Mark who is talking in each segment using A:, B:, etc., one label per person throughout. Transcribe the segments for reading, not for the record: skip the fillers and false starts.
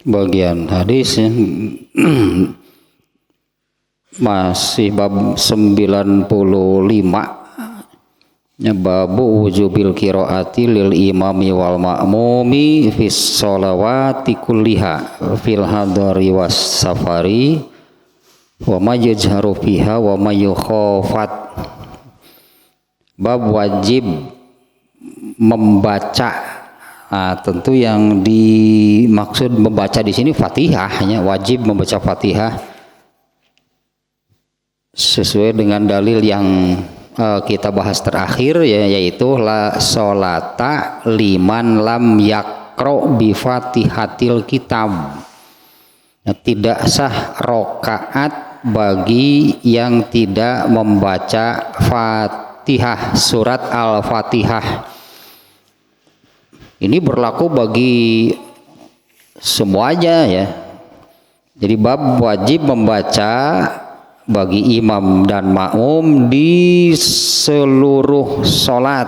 A: bagian hadis ya. Masih bab 95 ya, babu wujubil qiraati lil imami wal ma'mumi fis sholawati kulliha fil hadari was safari wa ma yajharu fiha wa ma yukhafat. Bab wajib membaca. Tentu yang dimaksud membaca di sini Fatihahnya, wajib membaca Fatihah sesuai dengan dalil yang kita bahas terakhir ya, yaitu la sholata liman lam yakro bi fatihatil kitab. Tidak sah rokaat bagi yang tidak membaca Fatihah, surat Al-Fatihah. Ini berlaku bagi semuanya ya. Jadi bab wajib membaca bagi imam dan makmum di seluruh sholat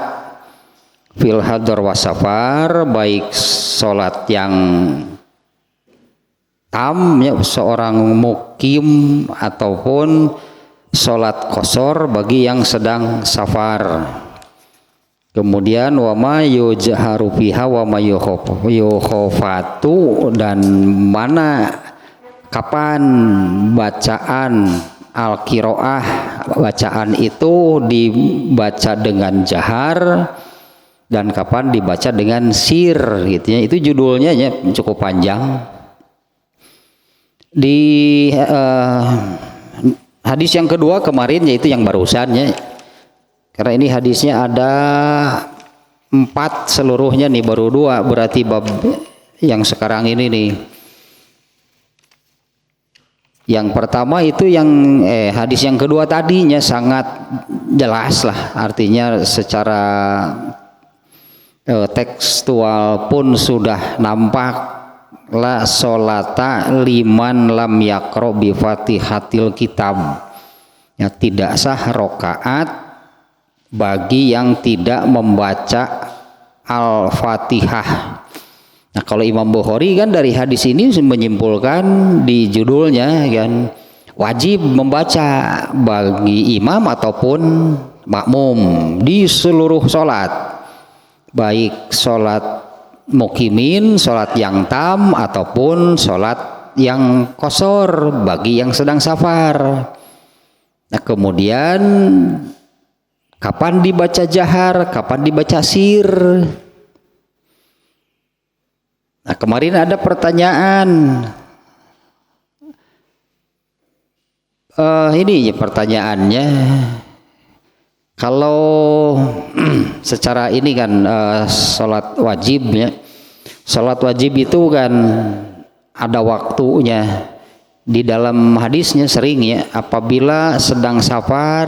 A: fil hadar wasafar, baik sholat yang tam ya, seorang mukim ataupun sholat qasar bagi yang sedang safar. Kemudian wa ma yujharu fiha wa ma yukhafatu, dan mana kapan bacaan al-qiraah, bacaan itu dibaca dengan jahar dan kapan dibaca dengan sir gitu ya. Itu judulnya ya, cukup panjang. Di hadis yang kedua kemarin, yaitu yang barusan ya, karena ini hadisnya ada 4 seluruhnya nih, baru 2 berarti bab yang sekarang ini nih. Yang pertama itu yang hadis yang kedua tadinya sangat jelas lah, artinya secara tekstual pun sudah nampak, la sholata liman lam yakro bi fatihatil kitab, ya, tidak sah rokaat bagi yang tidak membaca Al-Fatihah. Nah, kalau Imam Bukhari kan dari hadis ini menyimpulkan di judulnya kan, wajib membaca bagi imam ataupun makmum di seluruh sholat, baik sholat mukimin, sholat yang tam ataupun sholat yang qasar bagi yang sedang safar. Nah, kemudian kapan dibaca jahar, kapan dibaca sir? Nah, kemarin ada pertanyaan, ini pertanyaannya, kalau secara ini kan sholat wajib ya, sholat wajib itu kan ada waktunya. Di dalam hadisnya sering ya, apabila sedang safar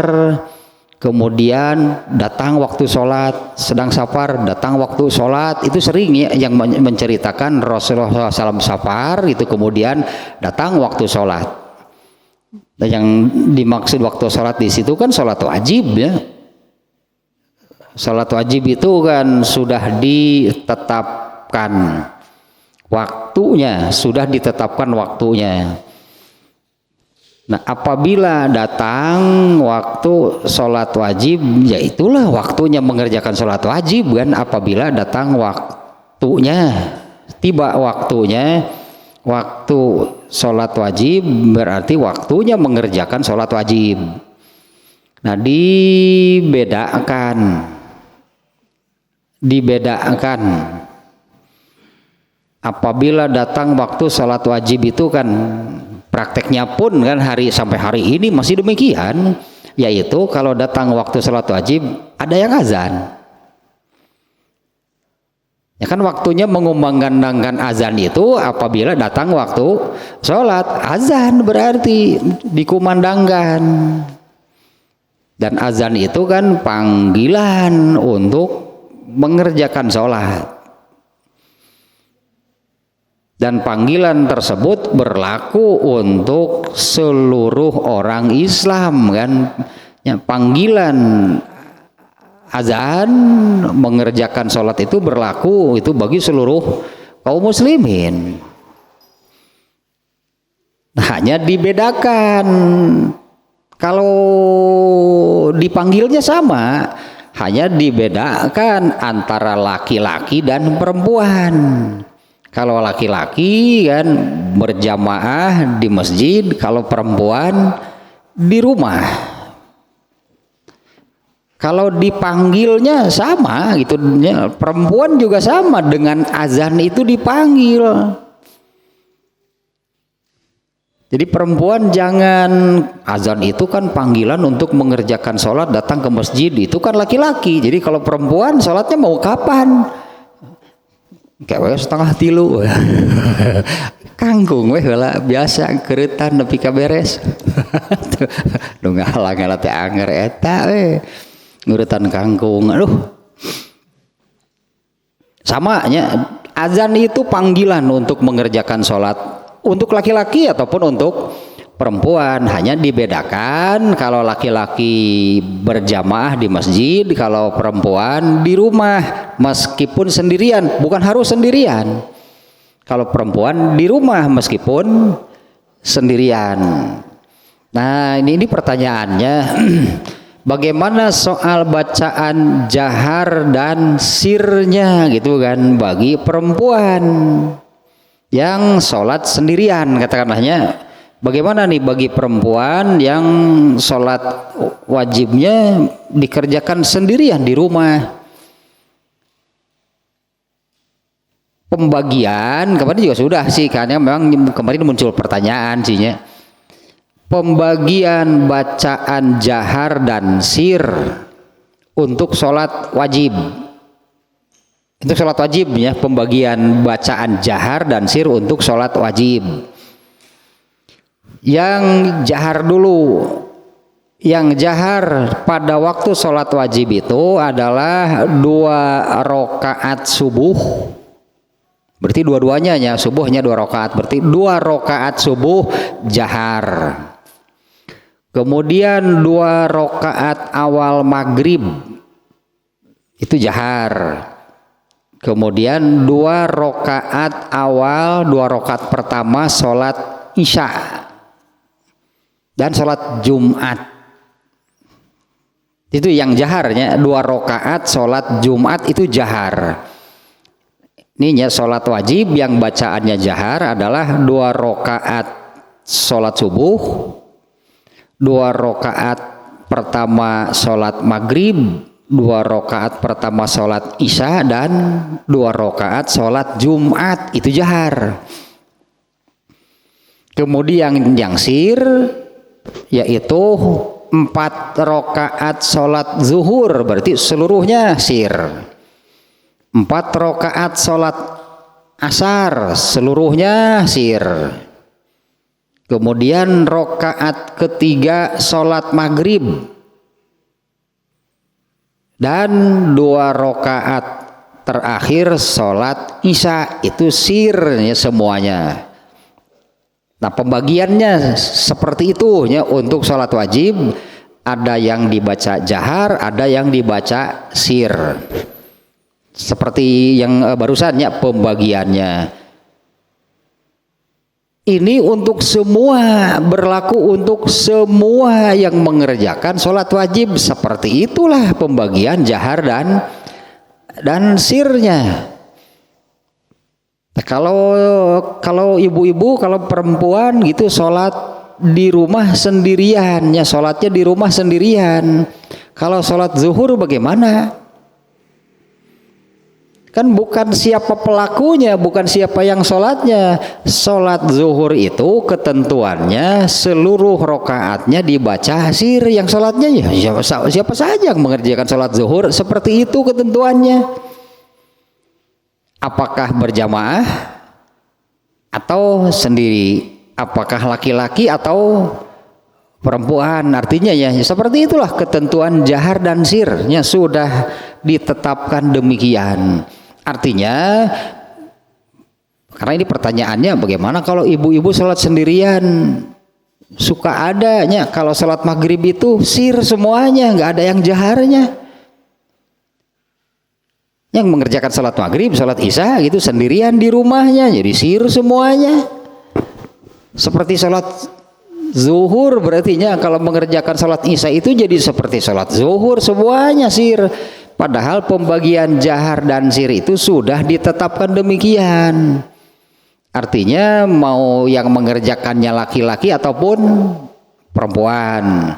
A: kemudian datang waktu sholat, sedang safar datang waktu sholat, itu sering ya yang menceritakan Rasulullah SAW safar itu kemudian datang waktu sholat. Dan yang dimaksud waktu sholat di situ kan sholat wajib ya. Sholat wajib itu kan sudah ditetapkan waktunya, sudah ditetapkan waktunya. Nah, apabila datang waktu sholat wajib, ya itulah waktunya mengerjakan sholat wajib kan. Apabila datang waktunya, tiba waktunya, waktu sholat wajib berarti waktunya mengerjakan sholat wajib. Nah, dibedakan apabila datang waktu sholat wajib itu kan, prakteknya pun kan sampai hari ini masih demikian, yaitu kalau datang waktu sholat wajib ada yang azan. Ya kan, waktunya mengumandangkan azan itu apabila datang waktu sholat, azan berarti dikumandangkan. Dan azan itu kan panggilan untuk mengerjakan sholat. Dan panggilan tersebut berlaku untuk seluruh orang Islam kan. Ya, panggilan azan mengerjakan sholat itu berlaku itu bagi seluruh kaum muslimin. Hanya dibedakan, kalau dipanggilnya sama, hanya dibedakan antara laki-laki dan perempuan. Kalau laki-laki kan berjamaah di masjid, kalau perempuan di rumah. Kalau dipanggilnya sama gitu, perempuan juga sama dengan azan itu dipanggil. Jadi perempuan jangan, azan itu kan panggilan untuk mengerjakan sholat, datang ke masjid, itu kan laki-laki. Jadi kalau perempuan sholatnya mau kapan? Kayak 2:30 kangkung weh lah biasa keretan nepi ka beres. Nu ngalang teh anger eta we ngurutan kangkung. Aduh. Sama nya, azan itu panggilan untuk mengerjakan sholat untuk laki-laki ataupun untuk perempuan, hanya dibedakan kalau laki-laki berjamaah di masjid, kalau perempuan di rumah meskipun sendirian, bukan harus sendirian. Kalau perempuan di rumah meskipun sendirian. Nah, ini pertanyaannya bagaimana soal bacaan jahar dan sirnya gitu kan bagi perempuan yang sholat sendirian, katakanlahnya. Bagaimana nih bagi perempuan yang sholat wajibnya dikerjakan sendirian di rumah? Pembagian kemarin juga sudah sih, karena memang kemarin muncul pertanyaan sihnya. Pembagian bacaan jahar dan sir untuk sholat wajib. Untuk sholat wajib ya, pembagian bacaan jahar dan sir untuk sholat wajib. Yang jahar dulu, yang jahar pada waktu sholat wajib itu adalah 2 rakaat subuh, berarti dua-duanya ya, subuhnya 2 rakaat, berarti 2 rakaat subuh jahar. Kemudian 2 rakaat awal maghrib itu jahar. Kemudian 2 rakaat awal, 2 rakaat pertama sholat isya dan sholat Jumat, itu yang jaharnya 2 rakaat sholat Jumat itu jahar. Ini ya sholat wajib yang bacaannya jahar adalah 2 rakaat sholat subuh, 2 rakaat pertama sholat maghrib, 2 rakaat pertama sholat isya, dan 2 rakaat sholat Jumat itu jahar. Kemudian yang sir yaitu 4 rakaat sholat zuhur, berarti seluruhnya sir. 4 rakaat sholat asar, seluruhnya sir. Kemudian rakaat ketiga sholat maghrib dan 2 rakaat terakhir sholat isya itu sirnya semuanya. Nah, pembagiannya seperti itu ya, untuk sholat wajib ada yang dibaca jahar, ada yang dibaca sir. Seperti yang barusan ya pembagiannya. Ini untuk semua, berlaku untuk semua yang mengerjakan sholat wajib. Seperti itulah pembagian jahar dan sirnya. Kalau ibu-ibu, kalau perempuan gitu sholat di rumah sendirian, ya sholatnya di rumah sendirian. Kalau sholat zuhur bagaimana? Kan bukan siapa pelakunya, bukan siapa yang sholatnya. Sholat zuhur itu ketentuannya seluruh rokaatnya dibaca sir. Yang sholatnya ya siapa saja yang mengerjakan sholat zuhur, seperti itu ketentuannya. Apakah berjamaah atau sendiri, apakah laki-laki atau perempuan, artinya ya seperti itulah ketentuan jahar dan sirnya sudah ditetapkan demikian. Artinya, karena ini pertanyaannya bagaimana kalau ibu-ibu sholat sendirian, suka adanya kalau sholat maghrib itu sir semuanya, nggak ada yang jaharnya. Yang mengerjakan sholat maghrib, sholat isya gitu sendirian di rumahnya, jadi sir semuanya. Seperti sholat zuhur berartinya kalau mengerjakan sholat isya itu jadi seperti sholat zuhur semuanya sir. Padahal pembagian jahar dan sir itu sudah ditetapkan demikian. Artinya mau yang mengerjakannya laki-laki ataupun perempuan,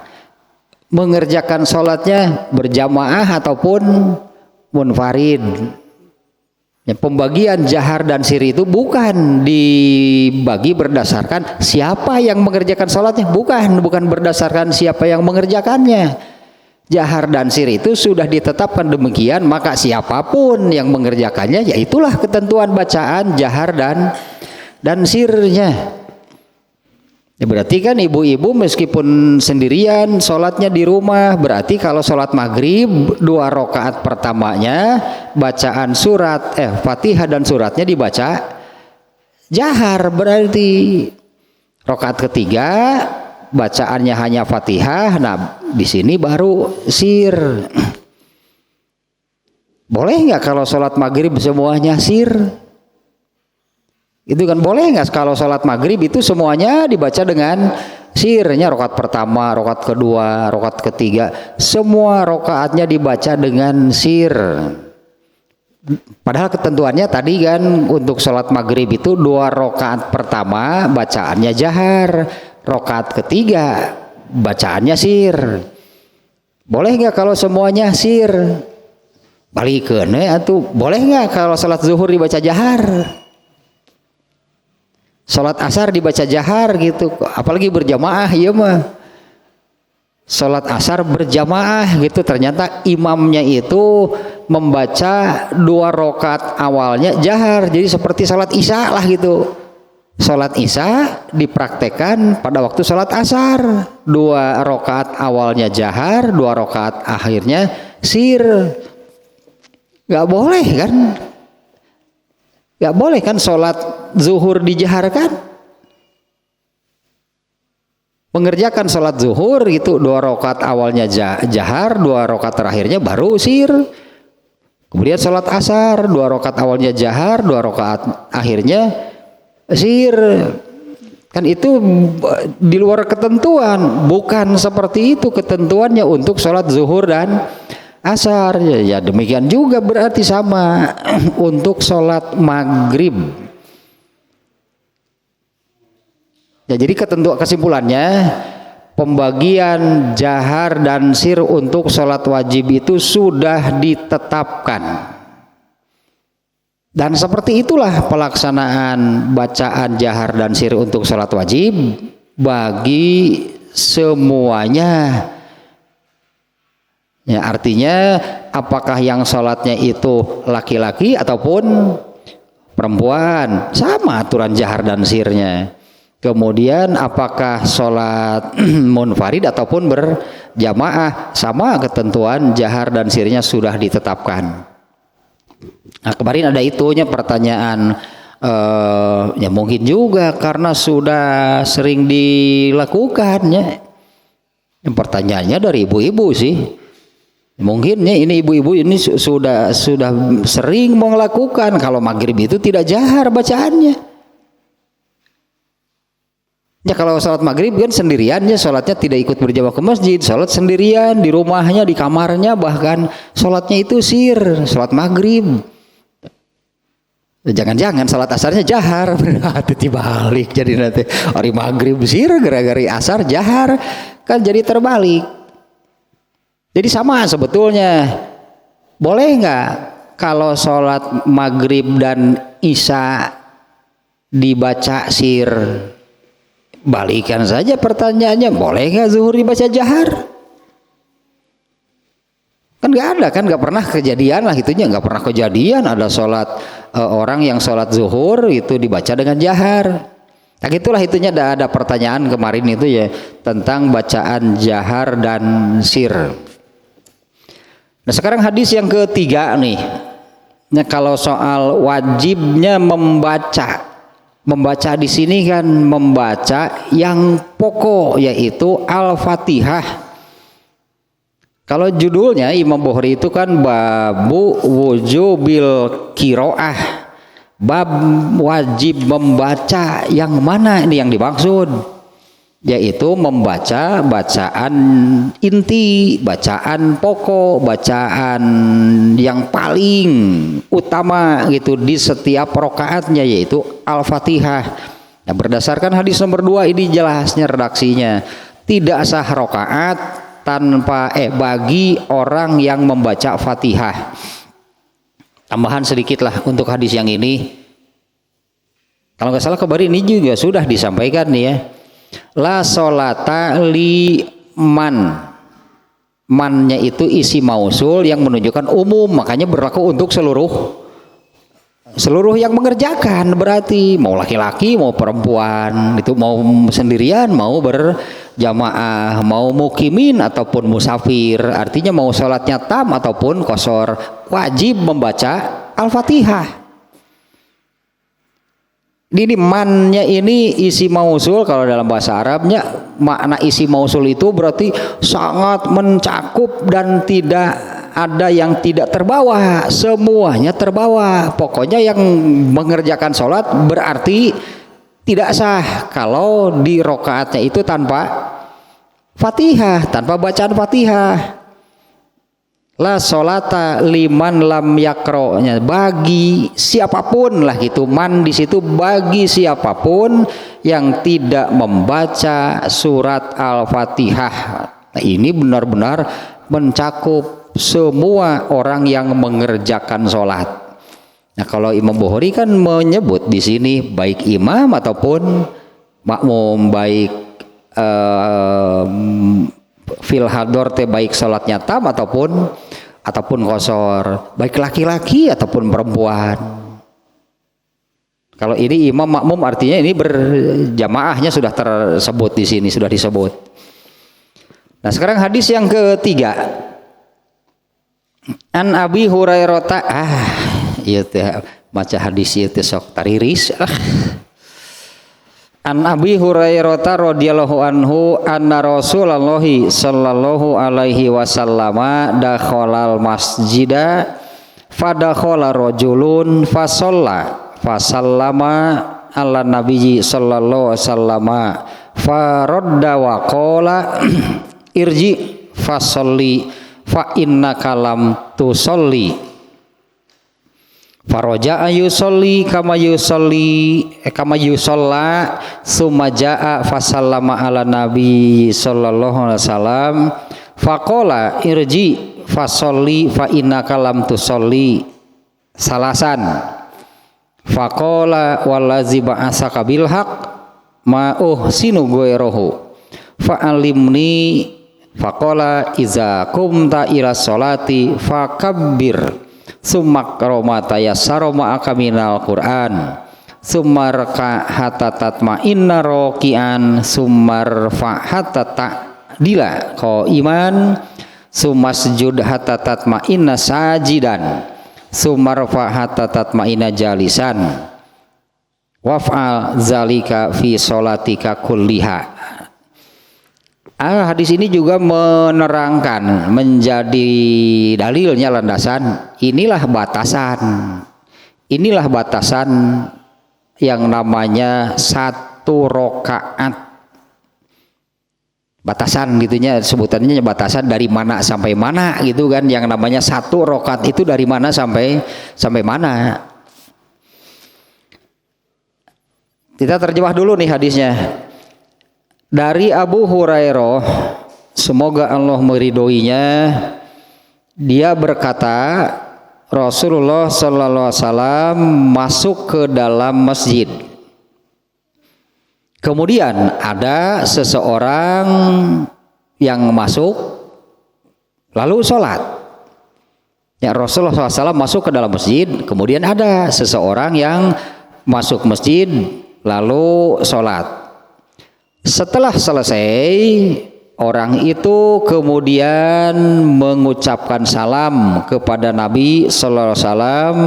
A: mengerjakan sholatnya berjamaah ataupun munfarid. Ya, pembagian jahar dan sir itu bukan dibagi berdasarkan siapa yang mengerjakan sholatnya, bukan berdasarkan siapa yang mengerjakannya. Jahar dan sir itu sudah ditetapkan demikian, maka siapapun yang mengerjakannya, ya itulah ketentuan bacaan jahar dan sirnya. Ya berarti kan ibu-ibu meskipun sendirian sholatnya di rumah, berarti kalau sholat maghrib 2 rakaat pertamanya bacaan surat Fatihah dan suratnya dibaca jahar, berarti rakaat ketiga bacaannya hanya Fatihah. Nah di sini baru sir. Boleh nggak kalau sholat maghrib semuanya sir? Itu kan boleh nggak kalau sholat maghrib itu semuanya dibaca dengan sirnya, rakaat pertama, rakaat kedua, rakaat ketiga, semua rakaatnya dibaca dengan sir. Padahal ketentuannya tadi kan untuk sholat maghrib itu 2 rakaat pertama bacaannya jahar, rakaat ketiga bacaannya sir. Boleh nggak kalau semuanya sir? Balikeun atuh, boleh nggak kalau sholat zuhur dibaca jahar? Sholat asar dibaca jahar gitu, apalagi berjamaah ya mah. Sholat asar berjamaah gitu, ternyata imamnya itu membaca 2 rakaat awalnya jahar, jadi seperti sholat isya lah gitu. Sholat isya dipraktekkan pada waktu sholat asar, 2 rakaat awalnya jahar, 2 rakaat akhirnya sir. Gak boleh kan? Gak boleh kan sholat zuhur dijaharkan? Mengerjakan sholat zuhur itu 2 rakaat awalnya jahar, 2 rakaat terakhirnya baru sir. Kemudian sholat asar 2 rakaat awalnya jahar, 2 rakaat akhirnya sir. Kan itu di luar ketentuan, bukan seperti itu ketentuannya untuk sholat zuhur dan asar. Ya demikian juga berarti sama untuk sholat maghrib. Ya jadi kesimpulannya pembagian jahar dan sir untuk sholat wajib itu sudah ditetapkan. Dan seperti itulah pelaksanaan bacaan jahar dan sir untuk sholat wajib bagi semuanya. Ya, artinya apakah yang sholatnya itu laki-laki ataupun perempuan, sama aturan jahar dan sirnya. Kemudian apakah sholat munfarid ataupun berjamaah, sama ketentuan jahar dan sirnya sudah ditetapkan. Nah kemarin ada itunya pertanyaan, ya mungkin juga karena sudah sering dilakukannya. Yang pertanyaannya dari ibu-ibu sih. Mungkin ya ini ibu-ibu ini sudah sering melakukan kalau maghrib itu tidak jahar bacaannya. Ya kalau sholat maghrib kan sendirian ya, sholatnya tidak ikut berjamaah ke masjid, sholat sendirian di rumahnya, di kamarnya, bahkan sholatnya itu sir, sholat maghrib. Jangan-jangan sholat asarnya jahar, berarti dibalik jadi nanti hari maghrib sir, gara-gara asar jahar, kan jadi terbalik. Jadi sama sebetulnya. Boleh nggak kalau sholat maghrib dan isya dibaca sir? Balikan saja pertanyaannya, boleh nggak zuhur dibaca jahar? Kan nggak pernah kejadian lah itunya, nggak pernah kejadian ada sholat orang yang sholat zuhur itu dibaca dengan jahar. Nah itulah itunya ada pertanyaan kemarin itu ya tentang bacaan jahar dan sir. Nah sekarang hadis yang ketiga nih. Nah kalau soal wajibnya membaca di sini kan membaca yang pokok yaitu Al-Fatihah. Kalau judulnya Imam Bukhari itu kan babu wujubil kiroah, bab wajib membaca. Yang mana ini yang dimaksud? Yaitu membaca bacaan inti, bacaan pokok, bacaan yang paling utama gitu di setiap rakaatnya, yaitu Al-Fatihah. Nah, berdasarkan hadis nomor 2 ini jelasnya redaksinya, tidak sah rakaat tanpa bagi orang yang membaca Fatihah. Tambahan sedikit lah untuk hadis yang ini. Kalau nggak salah kabar ini juga sudah disampaikan nih ya. La sholata li man. Mannya itu isi mausul yang menunjukkan umum, makanya berlaku untuk seluruh yang mengerjakan, berarti mau laki-laki mau perempuan, itu mau sendirian mau berjamaah, mau mukimin ataupun musafir, artinya mau sholatnya tam ataupun qashar, wajib membaca Al-Fatihah. Ini mannya ini isi mausul, kalau dalam bahasa Arabnya makna isi mausul itu berarti sangat mencakup dan tidak ada yang tidak terbawa, semuanya terbawa. Pokoknya yang mengerjakan sholat berarti tidak sah kalau di rokaatnya itu tanpa Fatihah, tanpa bacaan Fatihah. La sholata liman lam yakronya, bagi siapapun lah gitu, man di situ bagi siapapun yang tidak membaca surat Al-Fatihah. Nah, ini benar-benar mencakup semua orang yang mengerjakan sholat. Nah, kalau Imam Bukhari kan menyebut di sini baik imam ataupun makmum, baik fil hador teh baik sholatnya tam ataupun qashar, baik laki-laki ataupun perempuan. Kalau ini imam makmum artinya ini berjamaahnya sudah tersebut di sini, sudah disebut. Nah, sekarang hadis yang ketiga. An Abi Hurairah ieu teh maca hadis ieu teh sok tariris. An Abi Hurairah radhiyallahu anhu anna Rasulullah sallallahu alaihi wasallam dakhalal masjida fadakhala rajulun fasallama ala nabiyyi sallallahu alaihi wasallam faradda wa qala irji fasalli fa innaka lam tusalli. Faraja ayusolli kama yusalla summa jaa fasallama ala nabi sallallahu alaihi wasallam faqala irji fasolli fa innaka lam tusolli salasan faqala wallazi ba'asaka bil haq ma uhsinu ghairuhu fa'alimni faqala iza kumta ila sholati fakabbir summa qaromata yassara ma'aka minal Qur'an summa raka hatta tatma'inna roki'an summa rfa hatta ta'dila qaiman summa sujud hatta tatma'inna sajidan summa rfa hatta tatma'inna jalisan waf'al zalika fi sholatika kulliha. Hadis ini juga menerangkan, menjadi dalilnya landasan, inilah batasan yang namanya satu rokaat. Batasan gitunya, sebutannya batasan dari mana sampai mana gitu kan, yang namanya satu rokaat itu dari mana sampai mana. Kita terjemah dulu nih hadisnya. Dari Abu Hurairah, semoga Allah meridhoinya, dia berkata Rasulullah sallallahu alaihi wasallam masuk ke dalam masjid. Kemudian ada seseorang yang masuk lalu sholat. Ya, Rasulullah SAW masuk ke dalam masjid, kemudian ada seseorang yang masuk masjid lalu sholat. Setelah selesai, orang itu kemudian mengucapkan salam kepada Nabi sallallahu alaihi wasallam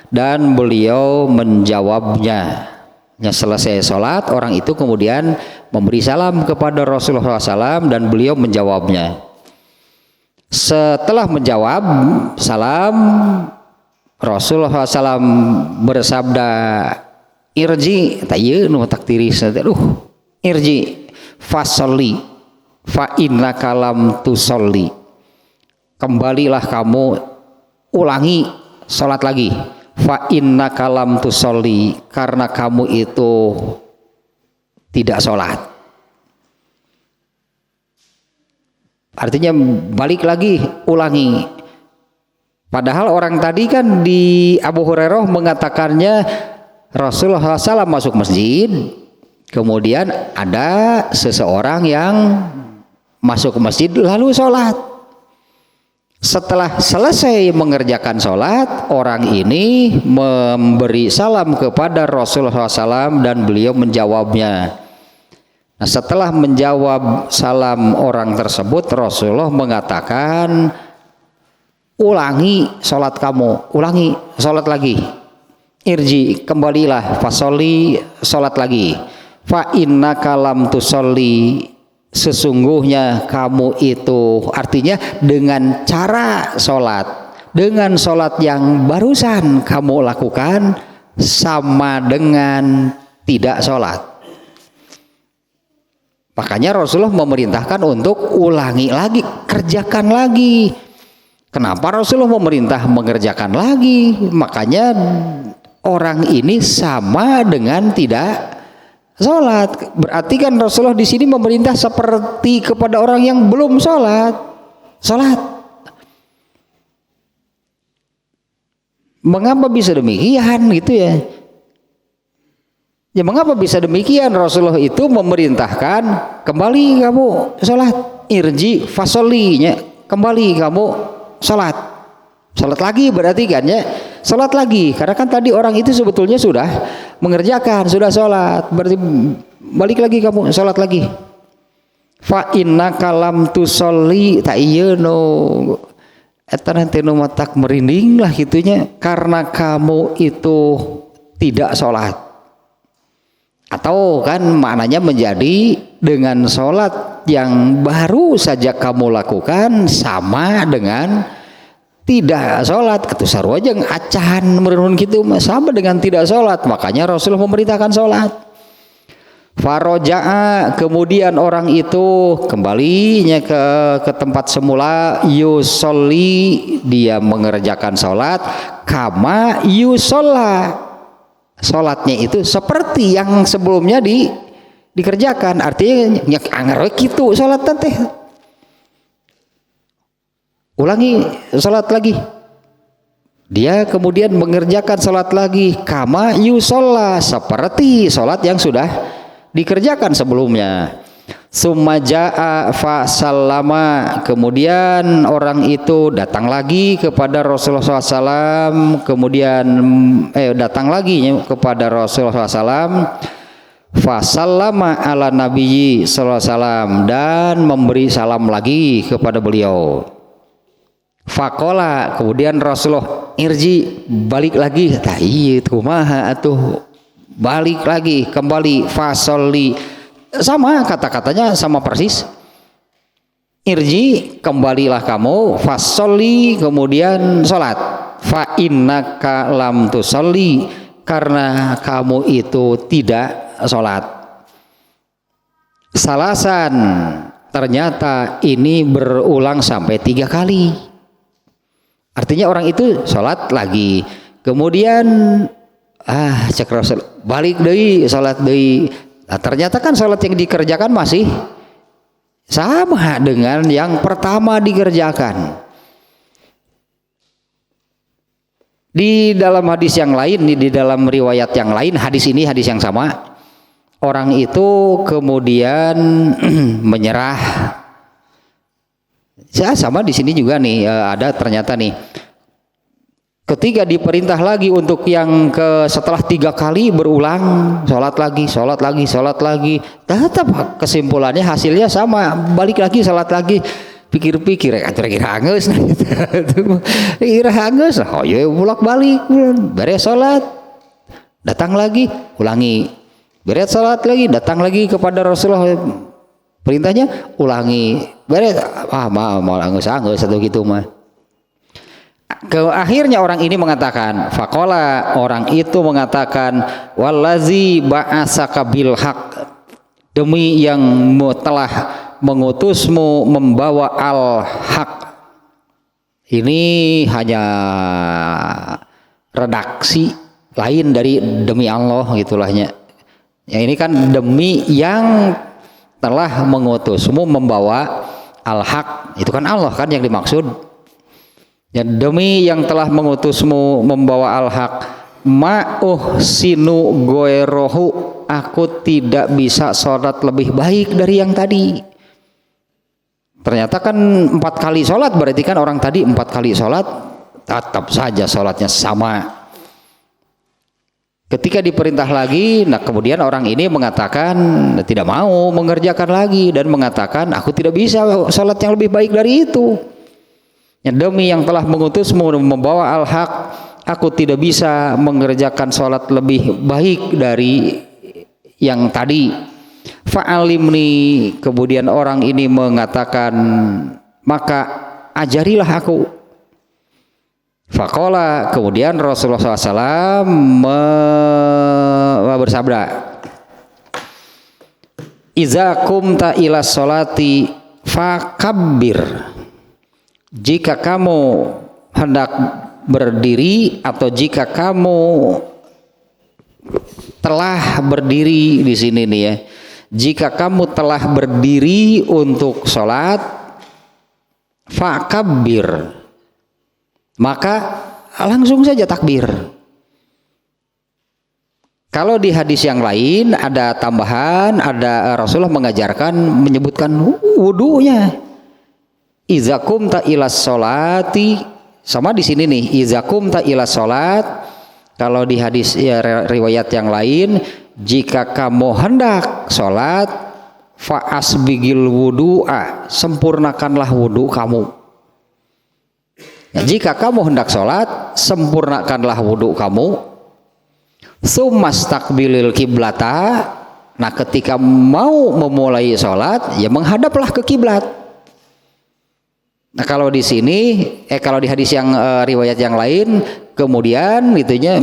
A: dan beliau menjawabnya. Selesai sholat, orang itu kemudian memberi salam kepada Rasulullah SAW dan beliau menjawabnya. Setelah menjawab salam, Rasulullah SAW bersabda, irji, tayyeu nu taktiris, irji fasolli fa innaka lam tusolli, kembalilah kamu, ulangi salat lagi, fa innaka lam tusolli, karena kamu itu tidak salat. Artinya balik lagi, ulangi. Padahal orang tadi kan di Abu Hurairah mengatakannya Rasulullah SAW masuk masjid, kemudian ada seseorang yang masuk ke masjid lalu sholat. Setelah selesai mengerjakan sholat, orang ini memberi salam kepada Rasulullah SAW dan beliau menjawabnya. Nah, setelah menjawab salam orang tersebut, Rasulullah mengatakan, ulangi sholat kamu, ulangi sholat lagi, irji, kembalilah, fasoli, sholat lagi, fa innaka lam tusolli, sesungguhnya kamu itu, artinya dengan cara sholat, dengan sholat yang barusan kamu lakukan sama dengan tidak sholat. Makanya Rasulullah memerintahkan untuk ulangi lagi, kerjakan lagi. Kenapa Rasulullah memerintah mengerjakan lagi? Makanya orang ini sama dengan tidak sholat. Berarti kan Rasulullah di sini memerintah seperti kepada orang yang belum sholat. Sholat. Mengapa bisa demikian gitu ya? Ya mengapa bisa demikian? Rasulullah itu memerintahkan kembali kamu sholat, irji fasolinya, kembali kamu sholat, sholat lagi berarti kan ya, sholat lagi, karena kan tadi orang itu sebetulnya sudah mengerjakan, sudah sholat, berarti balik lagi kamu sholat lagi. Fa innaka lam tusolli, tak iya no, eta nanti nu matak merinding lah gitunya, karena kamu itu tidak sholat. Atau kan maknanya menjadi dengan sholat yang baru saja kamu lakukan sama dengan tidak sholat. Kata sarua aja acan merenun gitu sama dengan tidak sholat. Makanya Rasulullah memerintahkan sholat. Faroja'a, kemudian orang itu kembalinya ke tempat semula, yusolli, dia mengerjakan sholat, kama yusolla, sholatnya itu seperti yang sebelumnya dikerjakan. Artinya nyak anger gitu sholat teh, ulangi sholat lagi, dia kemudian mengerjakan sholat lagi, kama yusolla, seperti sholat yang sudah dikerjakan sebelumnya. Summa jaa fa sallama, kemudian orang itu datang lagi kepada Rasulullah SAW, kemudian datang lagi kepada Rasulullah SAW, fa sallama ala nabiyyi sallallahu alaihi wasallam, dan memberi salam lagi kepada beliau. Faqala, kemudian Rasulullah, irji, balik lagi, tah ieu kumaha atuh, balik lagi, kembali, fasolli, sama kata-katanya sama persis, irji, kembalilah kamu, fasolli, kemudian sholat, fa innaka lam tusolli, karena kamu itu tidak sholat. Salasan, ternyata ini berulang sampai 3 kali. Artinya orang itu sholat lagi, kemudian cek Rasul, balik deui, sholat deui. Nah, ternyata kan sholat yang dikerjakan masih sama dengan yang pertama dikerjakan. Di dalam hadis yang lain, di dalam riwayat yang lain, hadis ini hadis yang sama, orang itu kemudian menyerah. Sama di sini juga nih ada ternyata nih, ketika diperintah lagi untuk yang setelah 3 kali berulang sholat lagi, sholat lagi, sholat lagi, tetap kesimpulannya hasilnya sama, balik lagi sholat lagi. Pikir-pikir kira-kira hangus, kira hangus, oh ya bolak balik, beres sholat, datang lagi, ulangi, beres sholat lagi, datang lagi kepada Rasulullah, Perintahnya ulangi. Beres, mau anggeus satu gitu mah. Akhirnya orang ini mengatakan, faqala, orang itu mengatakan, wallazi ba'asaka bil haq, demi yang telah mengutusmu membawa al-haq. Ini hanya redaksi lain dari demi Allah gitulahnya. Ya ini kan demi yang telah mengutusmu membawa al-haq, itu kan Allah kan yang dimaksud. Ya, demi yang telah mengutusmu membawa al-haq, sinu goerohu, aku tidak bisa sholat lebih baik dari yang tadi. Ternyata kan 4 kali sholat, berarti kan orang tadi 4 kali sholat tetap saja sholatnya sama. Ketika diperintah lagi, nah kemudian orang ini mengatakan tidak mau mengerjakan lagi dan mengatakan aku tidak bisa sholat yang lebih baik dari itu. Ya, demi yang telah mengutusmu membawa al-haq, aku tidak bisa mengerjakan sholat lebih baik dari yang tadi. Fa'alimni, kemudian orang ini mengatakan maka ajarilah aku. Faqala, kemudian Rasulullah SAW bersabda, iza kumta ila sholati fakabbir, jika kamu hendak berdiri atau jika kamu telah berdiri di sini nih ya, jika kamu telah berdiri untuk sholat, fakabbir, maka langsung saja takbir. Kalau di hadis yang lain ada tambahan, ada Rasulullah mengajarkan menyebutkan wudunya. Iza kumta ilas sholati, sama di sini nih, iza kumta ilas sholat. Kalau di hadis ya, riwayat yang lain, jika kamu hendak sholat, fa asbigil wudu'a, sempurnakanlah wudu kamu. Ya, jika kamu hendak sholat, sempurnakanlah wudhu kamu. Sumastakbilil kiblata, nah ketika mau memulai sholat, ya menghadaplah ke kiblat. Nah kalau di sini, kalau di hadis yang riwayat yang lain, kemudian itunya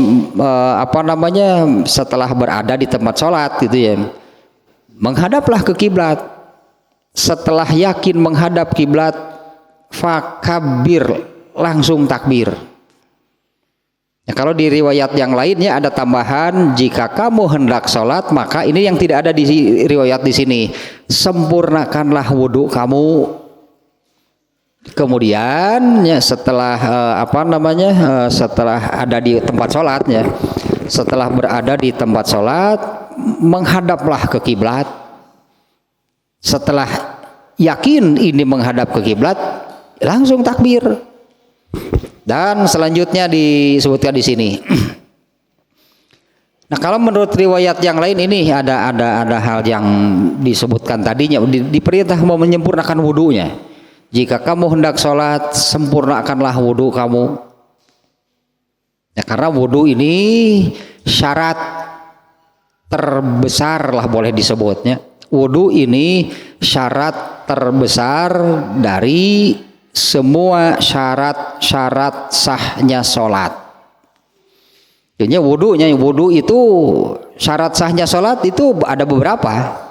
A: setelah berada di tempat sholat gitu ya, menghadaplah ke kiblat. Setelah yakin menghadap kiblat, fakabir, langsung takbir. Ya, kalau di riwayat yang lainnya ada tambahan, jika kamu hendak sholat, maka ini yang tidak ada di riwayat di sini, sempurnakanlah wudhu kamu. Kemudian ya, setelah setelah ada di tempat sholatnya, setelah berada di tempat sholat, menghadaplah ke kiblat. Setelah yakin ini menghadap ke kiblat, langsung takbir. Dan selanjutnya disebutkan di sini. Nah, kalau menurut riwayat yang lain ini ada hal yang disebutkan tadinya, diperintah mau menyempurnakan wudunya. Jika kamu hendak sholat, sempurnakanlah wudu kamu. Ya, karena wudu ini syarat terbesar lah boleh disebutnya. Wudu ini syarat terbesar dari semua syarat-syarat sahnya sholat. Jadi wudu itu syarat sahnya sholat itu ada beberapa.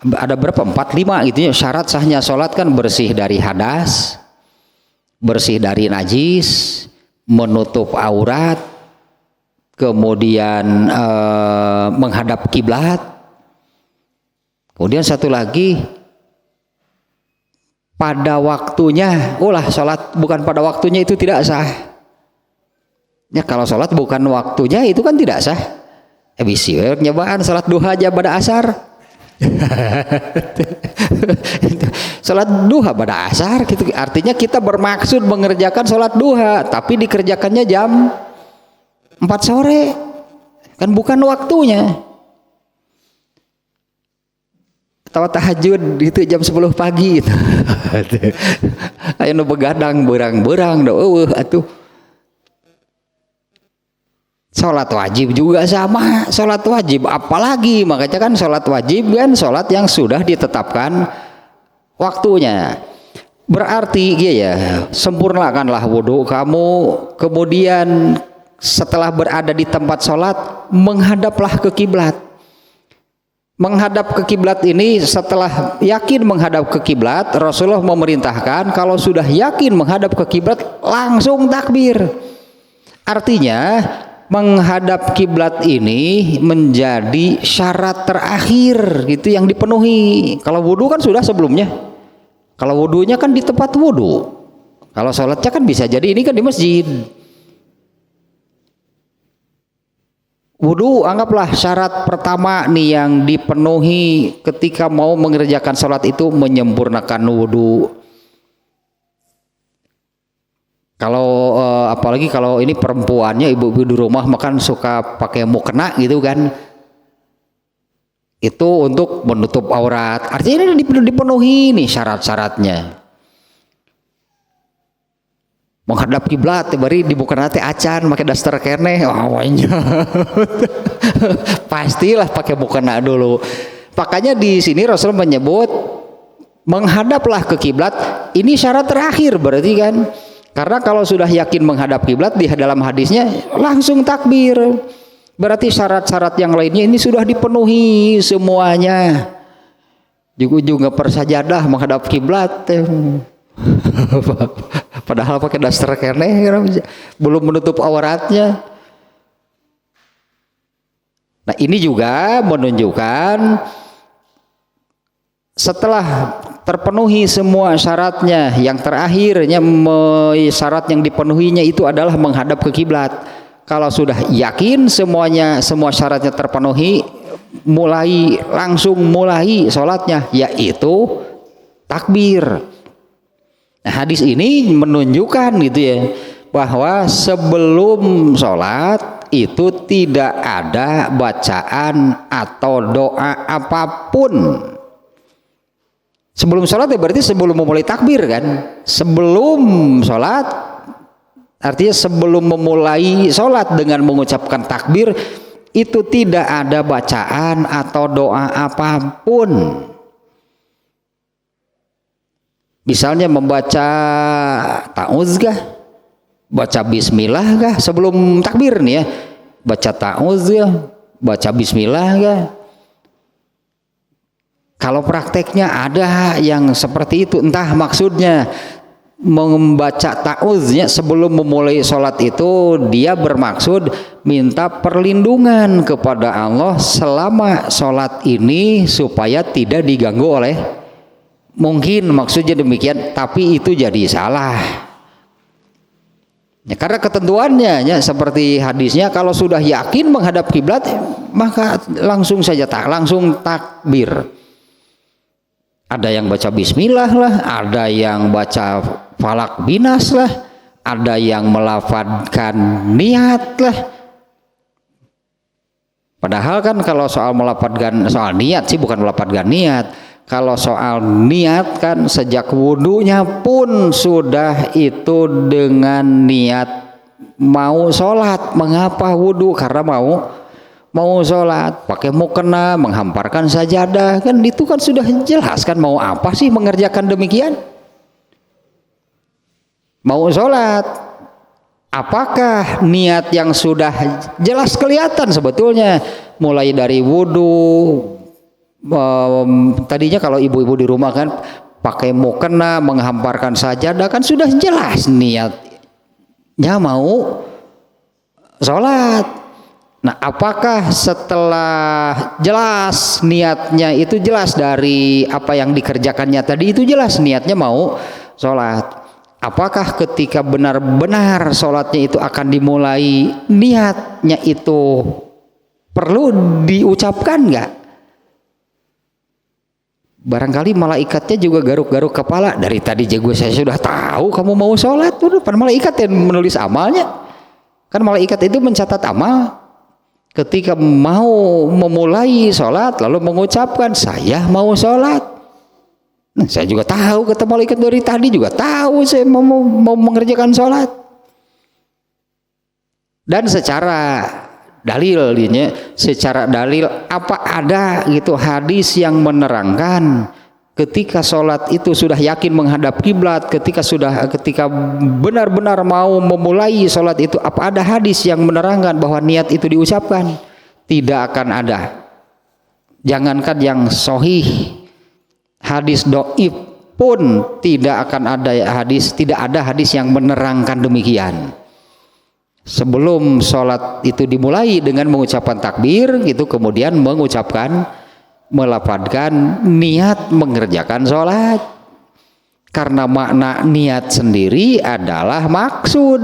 A: Ada berapa? 4, 5 gitu ya. Syarat sahnya sholat kan bersih dari hadas, bersih dari najis, menutup aurat, kemudian menghadap kiblat. Kemudian satu lagi, pada waktunya. Sholat bukan pada waktunya itu tidak sah. Ya kalau sholat bukan waktunya itu kan tidak sah. Bisi nyobaan sholat duha aja pada asar. Sholat duha pada asar gitu. Artinya kita bermaksud mengerjakan sholat duha, tapi dikerjakannya jam 4 sore. Kan bukan waktunya. Tawa tahajud itu jam 10 pagi gitu. Ayo nu begadang berang-berang atuh. Sholat wajib juga sama, sholat wajib apalagi, makanya kan sholat wajib kan sholat yang sudah ditetapkan waktunya. Berarti ya, sempurnakanlah wudhu kamu, kemudian setelah berada di tempat sholat menghadaplah ke kiblat. Menghadap ke kiblat ini setelah yakin menghadap ke kiblat, Rasulullah memerintahkan kalau sudah yakin menghadap ke kiblat langsung takbir. Artinya menghadap kiblat ini menjadi syarat terakhir gitu yang dipenuhi. Kalau wudhu kan sudah sebelumnya. Kalau wudhunya kan di tempat wudhu. Kalau sholatnya kan bisa jadi ini kan di masjid. Wudhu anggaplah syarat pertama nih yang dipenuhi ketika mau mengerjakan sholat itu menyempurnakan wudhu. Kalau apalagi kalau ini perempuannya, ibu-ibu di rumah makan suka pakai mukena gitu kan, itu untuk menutup aurat. Artinya ini dipenuhi nih syarat-syaratnya. Menghadap kiblat bari dibuka nate acan pakai daster kene, awalnya pastilah pakai mukena dulu. Makanya di sini Rasul menyebut menghadaplah ke kiblat, ini syarat terakhir berarti kan. Karena kalau sudah yakin menghadap kiblat di dalam hadisnya langsung takbir. Berarti syarat-syarat yang lainnya ini sudah dipenuhi semuanya. Juga persajadah menghadap kiblat. Padahal pakai daster kene belum menutup auratnya. Nah, ini juga menunjukkan setelah terpenuhi semua syaratnya, yang terakhirnya syarat yang dipenuhinya itu adalah menghadap ke kiblat. Kalau sudah yakin semuanya, semua syaratnya terpenuhi, langsung mulai sholatnya, yaitu takbir. Nah, hadis ini menunjukkan gitu ya, bahwa sebelum sholat itu tidak ada bacaan atau doa apapun. Sebelum sholat ya berarti sebelum memulai takbir kan. Sebelum sholat artinya sebelum memulai sholat dengan mengucapkan takbir itu tidak ada bacaan atau doa apapun. Misalnya membaca ta'awudz kah? Baca bismillah kah? Sebelum takbir nih ya. Baca ta'awudz kah? Baca bismillah kah? Kalau prakteknya ada yang seperti itu, entah maksudnya membaca ta'awudznya sebelum memulai sholat itu dia bermaksud minta perlindungan kepada Allah selama sholat ini supaya tidak diganggu oleh, mungkin maksudnya demikian, tapi itu jadi salah ya, karena ketentuannya ya, seperti hadisnya kalau sudah yakin menghadap kiblat maka langsung saja langsung takbir. Ada yang baca bismillah lah, ada yang baca falak binas lah, ada yang melafadzkan niat lah. Padahal kan kalau soal melafadzkan, soal niat sih bukan melafadzkan niat. Kalau soal niat kan sejak wudhunya pun sudah itu dengan niat mau sholat. Mengapa wudhu? Karena mau sholat, pakai mukena, menghamparkan sajadah, kan itu kan sudah jelas kan mau apa sih mengerjakan demikian? Mau sholat, apakah niat yang sudah jelas kelihatan sebetulnya mulai dari wudhu, tadinya kalau ibu-ibu di rumah kan pakai mukena, menghamparkan sajadah, kan sudah jelas niatnya mau sholat. Nah, apakah setelah jelas niatnya itu jelas dari apa yang dikerjakannya tadi itu jelas niatnya mau sholat, apakah ketika benar-benar sholatnya itu akan dimulai niatnya itu perlu diucapkan nggak? Barangkali malaikatnya juga garuk-garuk kepala, dari tadi jago saya sudah tahu kamu mau sholat, udah pan malaikat yang menulis amalnya kan, malaikat itu mencatat amal. Ketika mau memulai sholat lalu mengucapkan saya mau sholat. Nah, saya juga tahu kata malaikat dari tadi juga tahu saya mau mengerjakan sholat. Dan secara dalil dinya secara dalil apa ada gitu hadis yang menerangkan ketika sholat itu sudah yakin menghadap kiblat, ketika benar-benar mau memulai sholat itu, apa ada hadis yang menerangkan bahwa niat itu diucapkan? Tidak akan ada. Jangankan yang sahih, hadis dhaif pun tidak akan ada hadis, tidak ada hadis yang menerangkan demikian. Sebelum sholat itu dimulai dengan mengucapkan takbir, itu kemudian melafadzkan niat mengerjakan sholat, karena makna niat sendiri adalah maksud.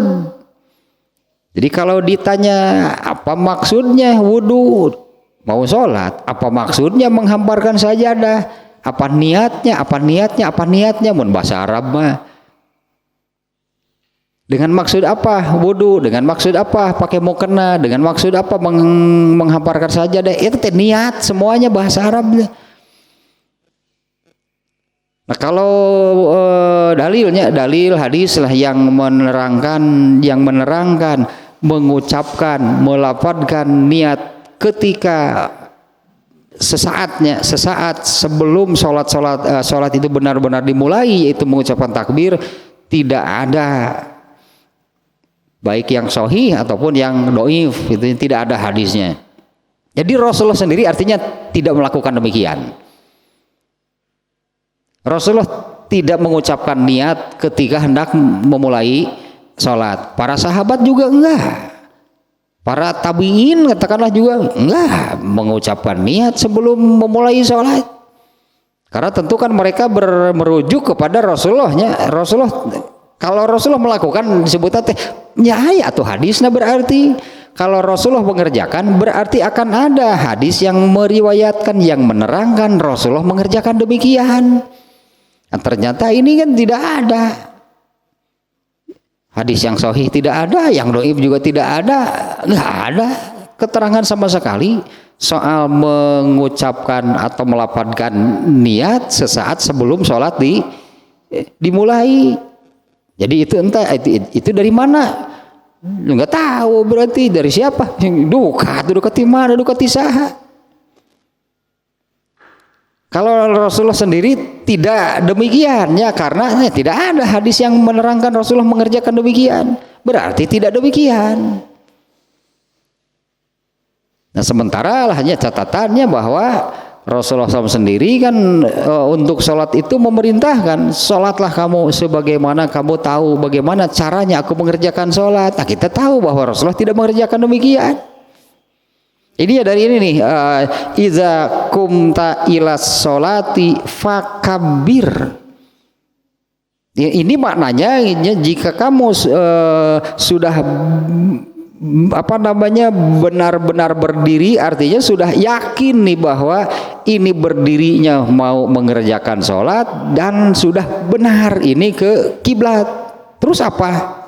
A: Jadi kalau ditanya apa maksudnya wudu mau sholat, apa maksudnya menghamparkan sajadah, apa niatnya mun bahasa Arab mah dengan maksud apa wudu, dengan maksud apa pakai mukena, dengan maksud apa menghamparkan sajadah, itu niat semuanya bahasa Arab. Nah kalau dalil hadis lah yang menerangkan mengucapkan melafadzkan niat ketika sesaat sebelum sholat itu benar-benar dimulai, yaitu mengucapkan takbir, tidak ada baik yang sahih ataupun yang dhaif, itu tidak ada hadisnya. Jadi Rasulullah sendiri artinya tidak melakukan demikian. Rasulullah tidak mengucapkan niat ketika hendak memulai sholat. Para sahabat juga enggak. Para tabi'in katakanlah juga enggak mengucapkan niat sebelum memulai sholat. Karena tentu kan mereka merujuk kepada Rasulullahnya. Kalau Rasulullah melakukan disebut teh nyaya atau hadisnya, berarti kalau Rasulullah mengerjakan berarti akan ada hadis yang meriwayatkan yang menerangkan Rasulullah mengerjakan demikian. Nah, ternyata ini kan tidak ada hadis yang sahih, tidak ada yang dhaif juga tidak ada, nggak ada keterangan sama sekali soal mengucapkan atau melafadzkan niat sesaat sebelum sholat dimulai. Jadi itu entah itu dari mana? Nggak tahu, berarti dari siapa? Dukat di mana? Dukat di saha? Kalau Rasulullah sendiri tidak demikian ya, karena tidak ada hadis yang menerangkan Rasulullah mengerjakan demikian. Berarti tidak demikian. Nah sementara lah hanya catatannya bahwa Rasulullah SAW sendiri kan untuk sholat itu memerintahkan, sholatlah kamu sebagaimana kamu tahu bagaimana caranya aku mengerjakan sholat. Nah kita tahu bahwa Rasulullah tidak mengerjakan demikian. Ini ya dari ini nih, iza kumta ilas sholati fakabbir. Ini maknanya jika kamu sudah benar-benar berdiri, artinya sudah yakin nih bahwa ini berdirinya mau mengerjakan sholat dan sudah benar ini ke kiblat. Terus apa?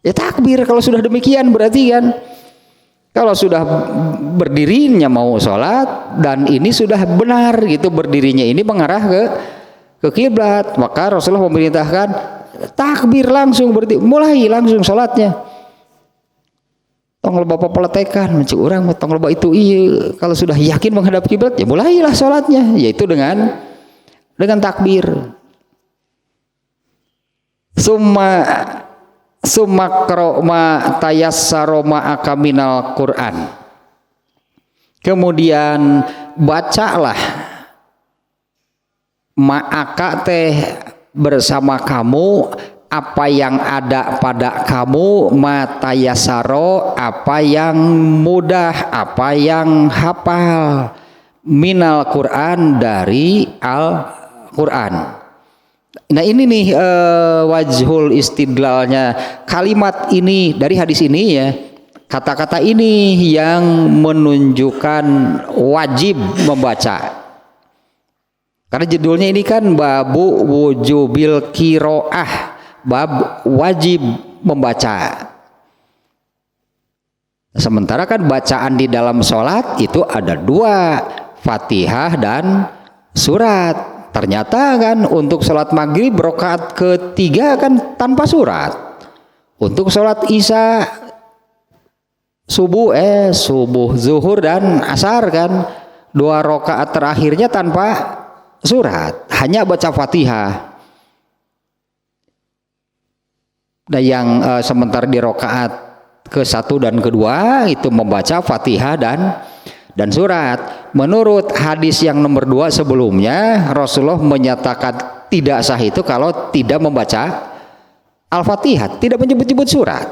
A: Ya takbir. Kalau sudah demikian berarti kan kalau sudah berdirinya mau sholat dan ini sudah benar gitu berdirinya ini mengarah ke kiblat, maka Rasulullah memerintahkan takbir langsung, berarti mulai langsung sholatnya. Tong loba peletekan mencik orang tong loba itu iya, kalau sudah yakin menghadap kiblat ya mulailah sholatnya, yaitu dengan takbir. Summa qra'ma tayassara ma'aka minal Qur'an. Kemudian bacalah ma'aka teh bersama kamu apa yang ada pada kamu, matayasaro apa yang mudah, apa yang hafal, minal Quran dari Al-Quran. Nah ini nih wajhul istidlalnya, kalimat ini dari hadis ini ya, kata-kata ini yang menunjukkan wajib membaca. Karena judulnya ini kan babu wujubil kiroah, bab wajib membaca. Sementara kan bacaan di dalam sholat itu ada dua, Fatihah dan surat. Ternyata kan untuk sholat maghrib rakaat ketiga kan tanpa surat. Untuk sholat isya subuh, zuhur dan asar kan, 2 rakaat terakhirnya tanpa surat, hanya baca Fatihah. Dan yang sementara di rakaat ke-1 dan kedua itu membaca Fatihah dan surat. Menurut hadis yang nomor 2 sebelumnya, Rasulullah menyatakan tidak sah itu kalau tidak membaca Al-Fatihah, tidak menyebut-nyebut surat.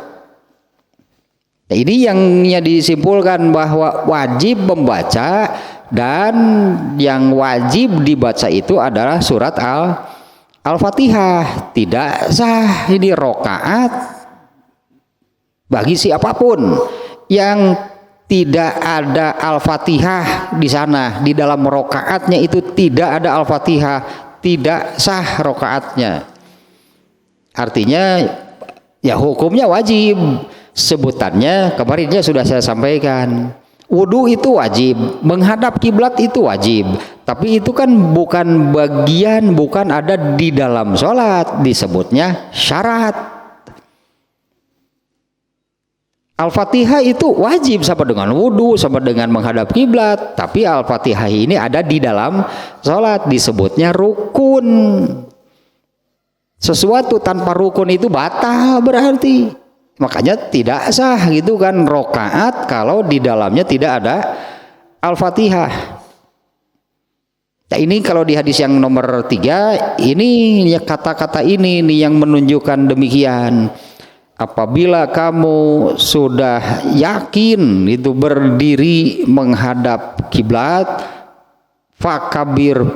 A: Nah, ini yang disimpulkan bahwa wajib membaca, dan yang wajib dibaca itu adalah surat Al-Fatihah. Tidak sah ini rakaat bagi siapapun yang tidak ada Al-Fatihah di sana, di dalam rakaatnya itu tidak ada Al-Fatihah, tidak sah rakaatnya. Artinya ya hukumnya wajib. Sebutannya kemarinnya sudah saya sampaikan. Wudu itu wajib, menghadap kiblat itu wajib, tapi itu kan bukan bagian, bukan ada di dalam sholat, disebutnya syarat. Al-Fatihah itu wajib sama dengan wudu, sama dengan menghadap kiblat, tapi Al-Fatihah ini ada di dalam sholat, disebutnya rukun. Sesuatu tanpa rukun itu batal berarti. Makanya tidak sah gitu kan rakaat kalau di dalamnya tidak ada Al-Fatihah. Nah, ini kalau di hadis yang nomor 3 ini ya, kata-kata ini nih yang menunjukkan demikian. Apabila kamu sudah yakin itu berdiri menghadap kiblat, fakabir,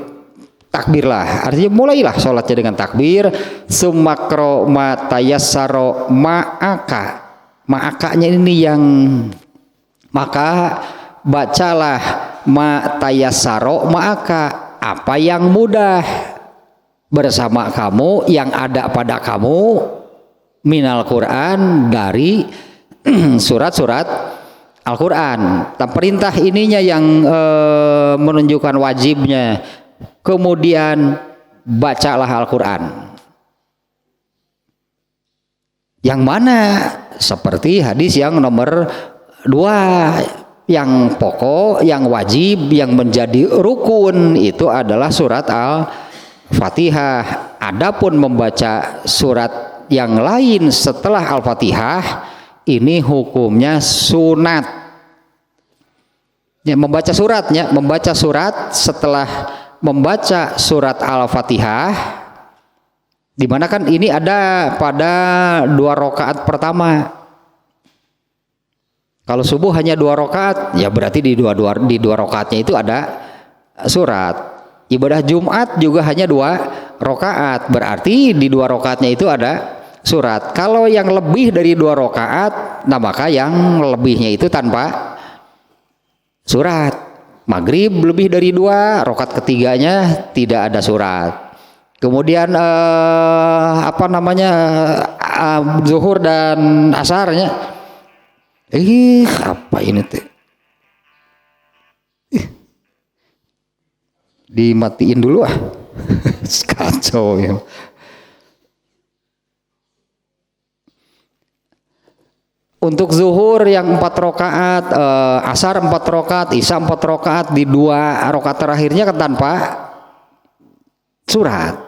A: takbirlah, artinya mulailah sholatnya dengan takbir. Sumakro matayassaro ma'aka, ma'akanya ini yang maka bacalah matayassaro ma'aka, apa yang mudah bersama kamu, yang ada pada kamu, minal Quran, dari surat-surat Al-Quran. Nah, perintah ininya yang menunjukkan wajibnya. Kemudian bacalah Al-Quran, yang mana seperti hadis yang nomor 2, yang pokok, yang wajib, yang menjadi rukun itu adalah surat Al-Fatihah. Adapun membaca surat yang lain setelah Al-Fatihah ini hukumnya sunat. Ya, membaca surat setelah membaca surat Al-Fatihah, dimana kan ini ada pada 2 rakaat pertama. Kalau subuh hanya 2 rakaat, ya berarti di dua rakaatnya itu ada surat. Ibadah Jumat juga hanya 2 rakaat, berarti di 2 rakaatnya itu ada surat. Kalau yang lebih dari 2 rakaat, nah maka yang lebihnya itu tanpa surat. Maghrib lebih dari 2, rakaat ketiganya tidak ada surat. Kemudian zuhur dan asarnya, apa ini teh? Dimatiin dulu kacau ya. Untuk zuhur yang 4 rakaat, asar 4 rakaat, isya 4 rakaat, di 2 rakaat terakhirnya kan tanpa surat.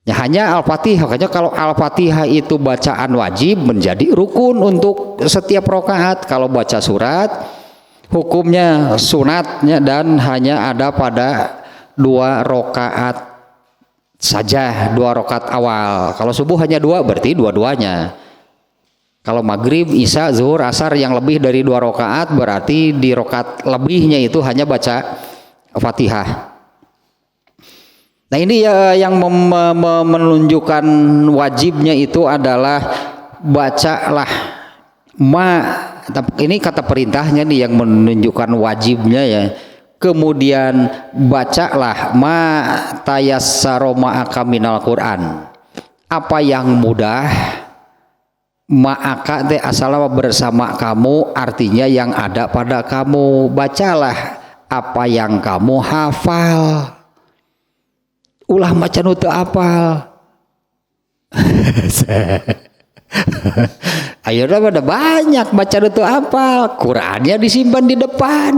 A: Ya hanya Al-Fatihah. Makanya kalau Al-Fatihah itu bacaan wajib, menjadi rukun untuk setiap rakaat. Kalau baca surat hukumnya sunatnya dan hanya ada pada 2 rakaat saja, 2 rakaat awal. Kalau subuh hanya 2, berarti dua-duanya. Kalau maghrib, isya, zuhur, asar yang lebih dari 2 rakaat, berarti di rakaat lebihnya itu hanya baca Fatihah. Nah, ini yang menunjukkan wajibnya itu adalah bacalah ini kata perintahnya nih yang menunjukkan wajibnya ya. Kemudian bacalah ma tayassaro ma'aka minal Quran. Apa yang mudah, ma'aka te asal bersama kamu, artinya yang ada pada kamu. Bacalah apa yang kamu hafal. Ulah macan itu apal. Ayeuna ada banyak baca itu apal, Qurannya disimpan di depan.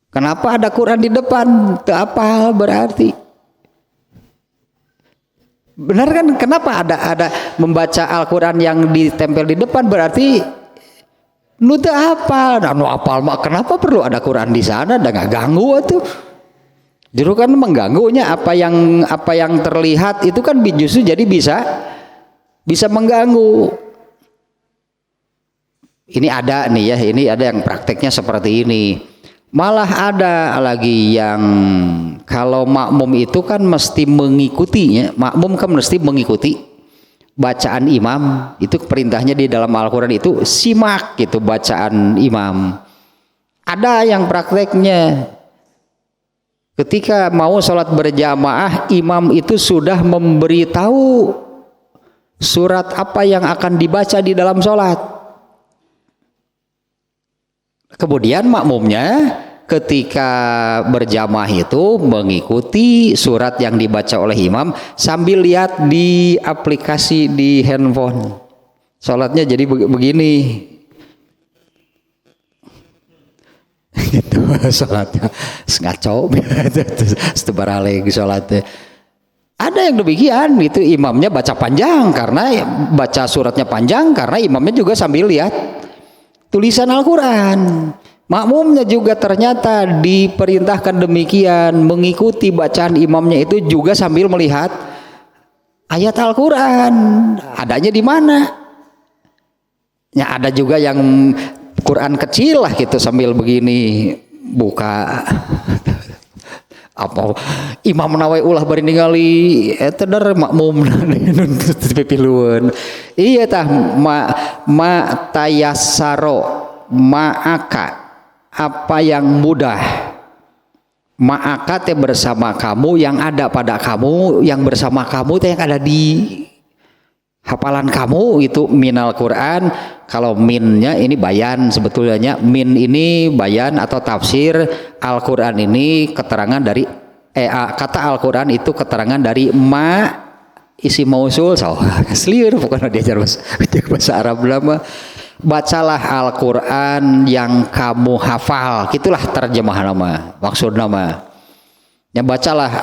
A: Kenapa ada Quran di depan? Itu apal berarti. Benar kan? Kenapa ada membaca Al-Quran yang ditempel di depan berarti nu teu apal. Nah, nu apal mah kenapa perlu ada Quran di sana? Dan nggak ganggu atuh. Justru kan mengganggunya apa yang terlihat itu kan justru jadi bisa mengganggu. Ini ada nih ya, ini ada yang prakteknya seperti ini. Malah ada lagi yang kalau makmum itu kan mesti mengikutinya, makmum kan mesti mengikuti bacaan imam. Itu perintahnya di dalam Al-Quran itu simak gitu bacaan imam. Ada yang prakteknya ketika mau sholat berjamaah, imam itu sudah memberitahu surat apa yang akan dibaca di dalam sholat. Kemudian makmumnya ketika berjamaah itu mengikuti surat yang dibaca oleh imam sambil lihat di aplikasi di handphone. Sholatnya jadi begini. Gitu sholatnya ngaco setebarale sholatnya. Ada yang demikian gitu, imamnya baca panjang karena baca suratnya panjang karena imamnya juga sambil lihat tulisan Al-Quran. Makmumnya juga ternyata diperintahkan demikian, mengikuti bacaan imamnya itu juga sambil melihat ayat Al-Quran. Adanya di mana? Ya ada juga yang Quran kecil lah gitu sambil begini buka apa imam nawe ulah bari ningali eta der makmum pipilueun. Iya tah ma tayassaro ma'aka apa yang mudah, ma'aka teh bersama kamu, yang ada pada kamu, yang bersama kamu teh yang ada di hafalan kamu itu minal Quran. Kalau minnya ini bayan, sebetulnya min ini bayan atau tafsir. Al-Quran ini keterangan dari kata Al-Quran itu keterangan dari ma isi mausul. So asli bukan diajar bahasa Arab lama. Bacalah Al-Quran yang kamu hafal, gitulah terjemah nama maksud nama ya, bacalah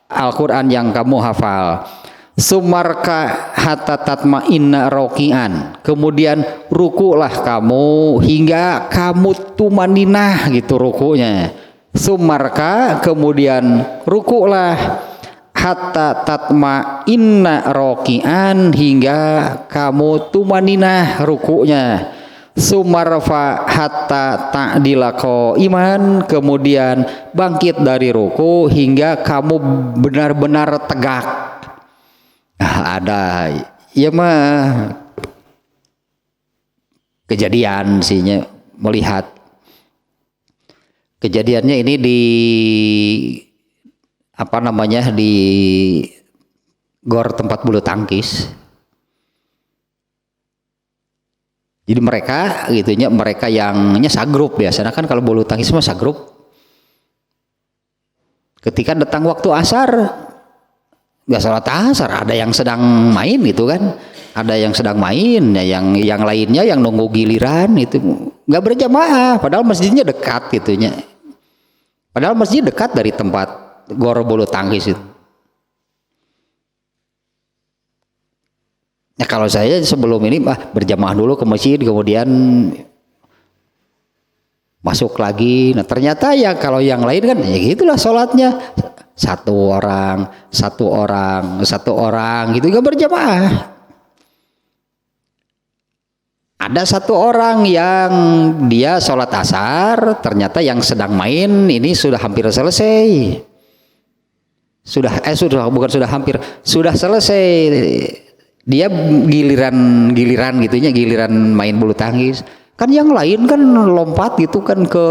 A: Al-Quran yang kamu hafal. Sumarka hatta tatma'inna rokian, kemudian rukulah kamu hingga kamu tumaninah gitu rukunya. Sumarka kemudian rukulah hatta tatma'inna rokian hingga kamu tumaninah rukunya. Sumarfa hatta ta'dilako iman, kemudian bangkit dari ruku hingga kamu benar-benar tegak. Ada ya mah kejadian sihnya melihat kejadiannya ini di apa namanya di gor tempat bulu tangkis. Jadi mereka gitunya, mereka yangnya sagrup biasanya kan kalau bulu tangkis mah sagrup. Ketika datang waktu asar nggak sholat asar, ada yang sedang main gitu kan, ada yang sedang main ya, yang lainnya yang nunggu giliran itu nggak berjamaah, padahal masjidnya dekat gitunya, padahal masjid dekat dari tempat gor bulu tangkis itu. Ya kalau saya sebelum ini berjamaah dulu ke masjid, kemudian masuk lagi. Nah ternyata ya kalau yang lain kan ya gitulah sholatnya. Satu orang gitu gak berjamaah. Ada satu orang yang dia sholat asar, ternyata yang sedang main ini sudah hampir selesai. Sudah selesai. Dia giliran gitunya, giliran main bulu tangkis. Kan yang lain kan lompat gitu kan ke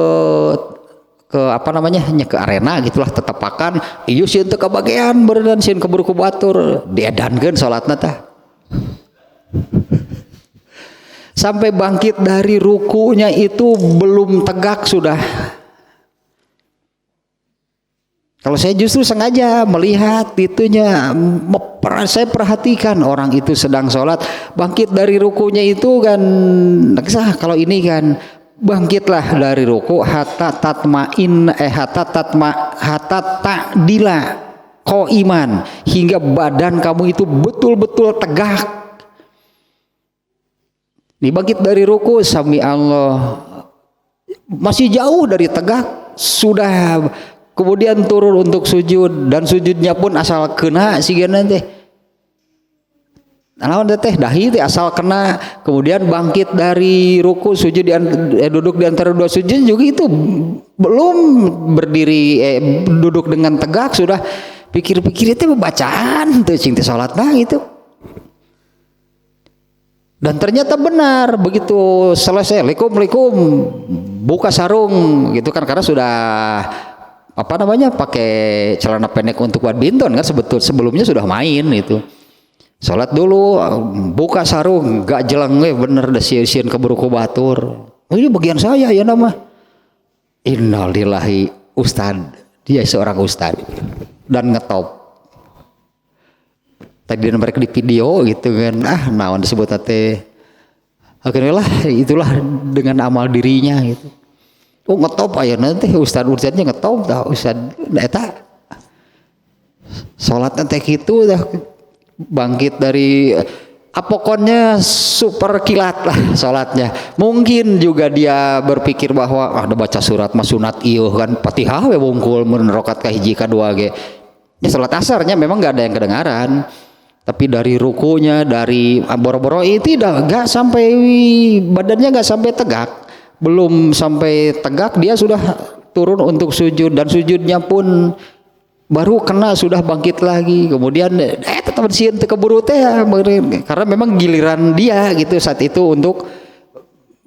A: apa namanya ke arena gitulah, tetepakan iya sih untuk kebagian berdan sih keburu kubatur diedankeun salatna tah sampai bangkit dari rukunya itu belum tegak sudah Kalau saya justru sengaja melihat itunya, saya perhatikan orang itu sedang sholat, bangkit dari rukunya itu kan, kalau ini kan bangkitlah dari ruku hatta ta'dila qaiman, hingga badan kamu itu betul-betul tegak. Nih bangkit dari ruku, sami Allah, masih jauh dari tegak, sudah. Kemudian turun untuk sujud, dan sujudnya pun asal kena sigeuna teh. Naon teh dahi teh asal kena, kemudian bangkit dari ruku, sujud duduk di antara dua sujud juga itu belum berdiri duduk dengan tegak sudah pikir-pikir itu bacaan tuh cing teh salat nah itu. Dan ternyata benar, begitu selesai Assalamualaikum buka sarung gitu kan, karena sudah pakai celana pendek untuk badminton kan, sebelumnya sudah main itu. Salat dulu, buka sarung, gak jelang bener dah sieun keburu ku batur. Oh, ini bagian saya ya nama. Innalillahi, ustad, dia seorang ustad dan ngetop. Tadi mereka di video gitu kan, naon disebut teh. Akhirnya itulah dengan amal dirinya gitu. Oh ngetop aja nanti ustadnya ngetop dah ustad eta sholat nanti gitu dah bangkit dari pokoknya super kilat lah sholatnya. Mungkin juga dia berpikir bahwa ada baca surat mas sunat iyo kan Fatihah we bungkul menerokat kahiji kadua ge ya, sholat asarnya memang nggak ada yang kedengaran, tapi dari rukunya dari boro-boro itu nggak sampai badannya nggak sampai tegak. Belum sampai tegak dia sudah turun untuk sujud, dan sujudnya pun baru kena sudah bangkit lagi. Kemudian tetap sieun teu keburu teh karena memang giliran dia gitu saat itu untuk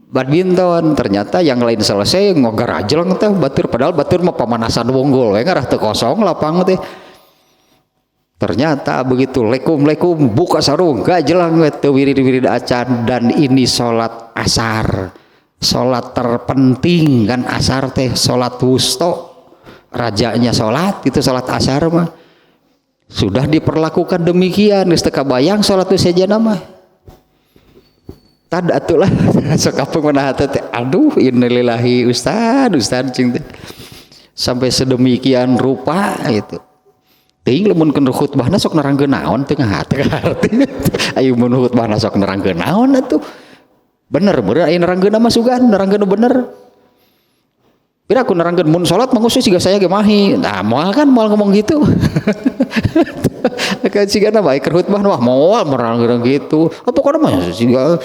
A: badminton. Ternyata yang lain selesai ngogar aja teh batur, padahal batur mah pemanasan wunggul we ngarah teu kosong lapang teh. Ternyata begitu Assalamualaikum buka sarung gak jelang teu wirid-wirid acan, dan ini salat asar. Sholat terpenting kan asar teh, sholat wusto, rajanya sholat itu sholat asar mah sudah diperlakukan demikian. Geus teu kabayang sholat itu saja nama tad atulah sakapung meunah teh aduh innalillahi ustad cing teh sampai sedemikian rupa gitu. Teuing lamun keun khutbahna sok nerangkeun naon teu ngarti ayo mun khutbahna sok nerangkeun naon atuh. Bener ayo nerangkeun mah sugan nerangkeun bener. Pira aku nerangkeun mun salat mangusih siga saya ge mahi. Nah, moal ngomong gitu. Kan sigana bae keur khutbah mah moal nerangkeun gitu. Pokona mah siga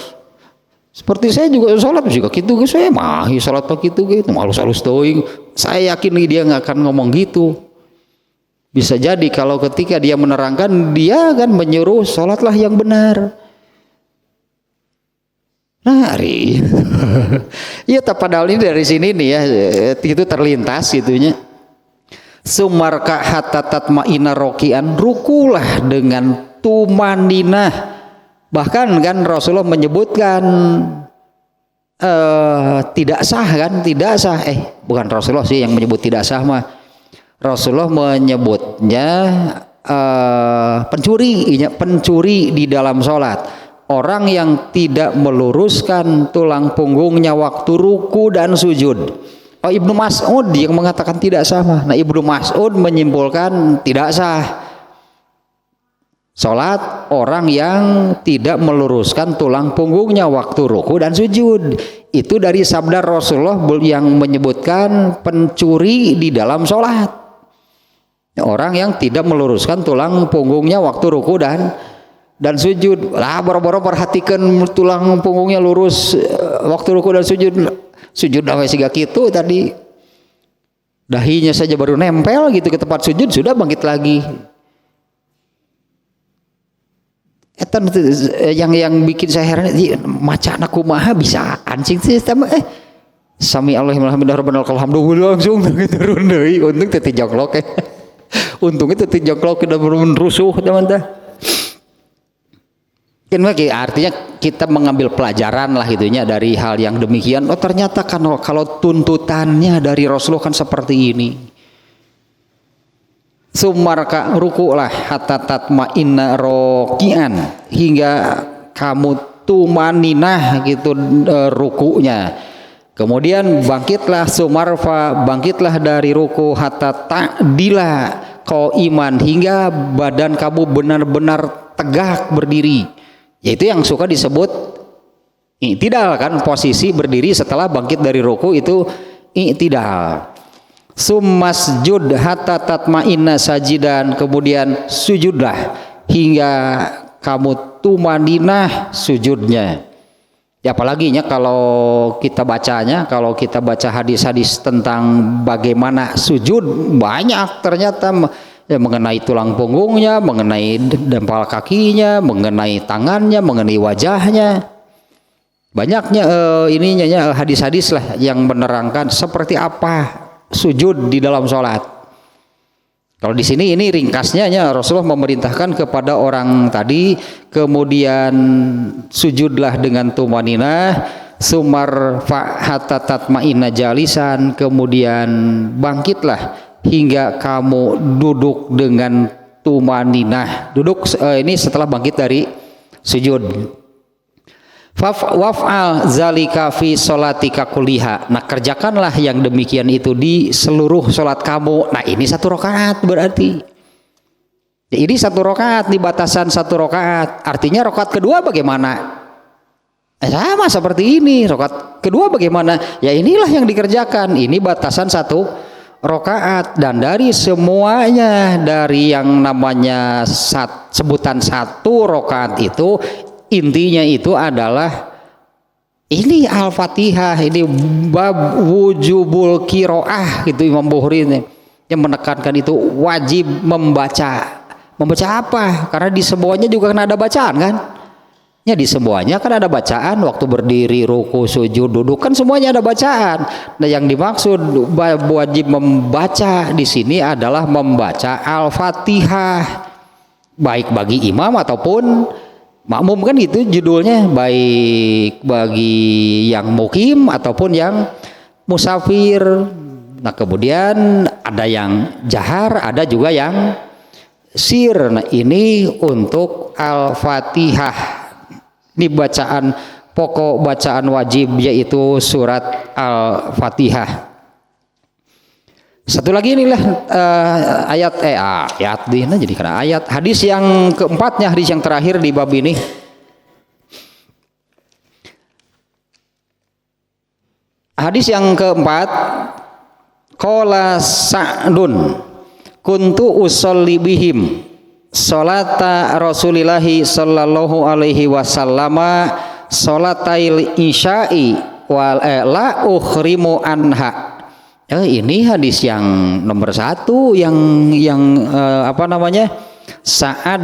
A: seperti saya juga salat juga kitu ge saya mahi salat mah kitu ge halus-halus teuing. Saya yakin dia enggak akan ngomong gitu. Bisa jadi kalau ketika dia menerangkan, dia kan menyuruh salatlah yang benar. Nari, ya padahal ini dari sini nih ya itu terlintas gitunya. Sumarka hatta tatma'ina rokian, rukulah dengan tumaninah. Bahkan kan Rasulullah menyebutkan tidak sah kan, tidak sah. Bukan Rasulullah sih yang menyebut tidak sah mah. Rasulullah menyebutnya pencuri di dalam sholat. Orang yang tidak meluruskan tulang punggungnya waktu ruku dan sujud. Ibnu Mas'ud yang mengatakan tidak sah. Nah Ibnu Mas'ud menyimpulkan tidak sah salat orang yang tidak meluruskan tulang punggungnya waktu ruku dan sujud. Itu dari sabda Rasulullah yang menyebutkan pencuri di dalam salat. Orang yang tidak meluruskan tulang punggungnya waktu ruku dan sujud lah, boro-boro perhatikan tulang punggungnya lurus waktu ruku dan sujud dawe siga kitu tadi dahinya saja baru nempel gitu ke tempat sujud sudah bangkit lagi. Etan yang bikin saya heran macana kumaha bisa anjing sih sami Allahumma rabbana alhamdulillah langsung turun deui untung teu tijoklok untungnya teu tijoklok udah rusuh teman-teman. Artinya kita mengambil pelajaran lah itunya dari hal yang demikian. Oh ternyata kan kalau tuntutannya dari Rasulullah kan seperti ini. sumarka rukulah hatta tatma'inna rokian, hingga kamu tumaninah gitu rukunya. Kemudian bangkitlah sumarfa, bangkitlah dari ruku hatta ta'dila qaiman, hingga badan kamu benar-benar tegak berdiri. Yaitu yang suka disebut i'tidal kan, posisi berdiri setelah bangkit dari ruku itu i'tidal. Summasjud hatta tatma'inna sajidan, kemudian sujudlah hingga kamu tumaninah sujudnya. Ya apalagi kalau kita bacanya, kalau kita baca hadis-hadis tentang bagaimana sujud, banyak ternyata ya, mengenai tulang punggungnya, mengenai dempal kakinya, mengenai tangannya, mengenai wajahnya. Banyaknya ininya ya, hadis-hadis lah yang menerangkan seperti apa sujud di dalam sholat. Kalau di sini ini ringkasnya ya, Rasulullah memerintahkan kepada orang tadi, kemudian sujudlah dengan tumaninah, sumar hatta tatma'inna jalisan, kemudian bangkitlah hingga kamu duduk dengan tumaninah. Duduk ini setelah bangkit dari sujud. Waf'al zalika fi sholatika kulliha. Nah, kerjakanlah yang demikian itu di seluruh sholat kamu. Nah, ini 1 rakaat berarti. Ini 1 rakaat, di batasan 1 rakaat. Artinya rakaat kedua bagaimana? Sama seperti ini. Rakaat kedua bagaimana? Ya inilah yang dikerjakan. Ini batasan 1 rakaat, dan dari semuanya, dari yang namanya sebutan 1 rakaat itu, intinya itu adalah ini Al-Fatihah, ini bab wujubul qiraah gitu. Imam Bukhari ini yang menekankan itu wajib membaca. Membaca apa? Karena di semuanya juga kan ada bacaan kan? Ya di semuanya kan ada bacaan, waktu berdiri, ruku, sujud, duduk kan semuanya ada bacaan. Nah, yang dimaksud wajib membaca di sini adalah membaca Al-Fatihah, baik bagi imam ataupun makmum kan gitu judulnya, baik bagi yang mukim ataupun yang musafir. Nah, kemudian ada yang jahar, ada juga yang sir. Nah, ini untuk Al-Fatihah. Ini bacaan pokok, bacaan wajib, yaitu surat Al-Fatihah. Satu lagi inilah ayat jadi karena ayat hadis yang keempatnya, hadis yang terakhir di bab ini. Hadis yang keempat, qala Sa'dun kuntu usolli bihim salata Rasulillahi sallallahu alaihi wasallama salatail isya'i wal la ukhrimu anha. Ini hadis yang nomor 1 yang apa namanya, saat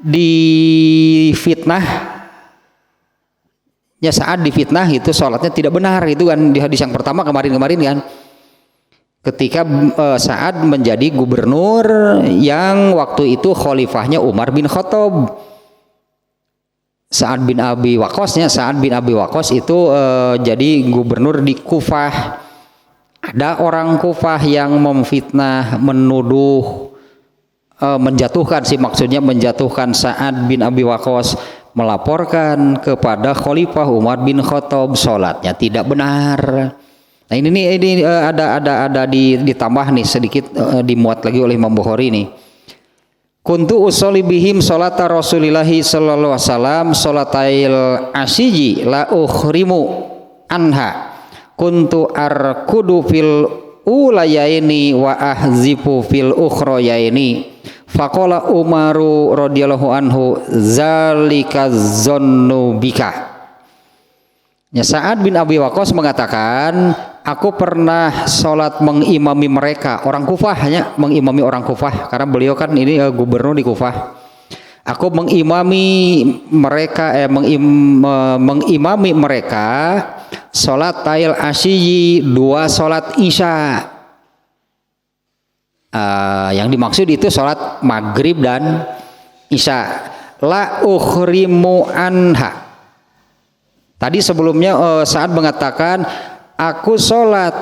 A: difitnah, ya saat difitnah itu sholatnya tidak benar, itu kan di hadis yang pertama kemarin kan, ketika saat menjadi gubernur yang waktu itu khalifahnya Umar bin Khattab. Sa'ad bin Abi Waqqas itu jadi gubernur di Kufah. Ada orang Kufah yang memfitnah, menuduh, menjatuhkan maksudnya menjatuhkan Sa'ad bin Abi Waqqas, melaporkan kepada Khalifah Umar bin Khattab sholatnya tidak benar. Nah ini ada ditambah nih sedikit, dimuat lagi oleh Imam Bukhari nih. Kuntu usolli bihim sholata Rasulillahi sallallahu alaihi wasallam sholatail asyiji la ukhrimu anha. Kuntu arkudu fil ulayaini wa ahzifu fil ukhrayaini. Faqala Umaru radhiyallahu anhu zalika dzannu bika. Ya, Sa'ad bin Abi Waqqas mengatakan, aku pernah sholat mengimami mereka, orang Kufah, hanya mengimami orang Kufah karena beliau kan ini gubernur di Kufah. Aku mengimami mereka mengimami mereka sholat tail asyiyi, 2 sholat isya. Yang dimaksud itu sholat maghrib dan isya. La ukhrimu anha. Tadi sebelumnya saat mengatakan aku sholat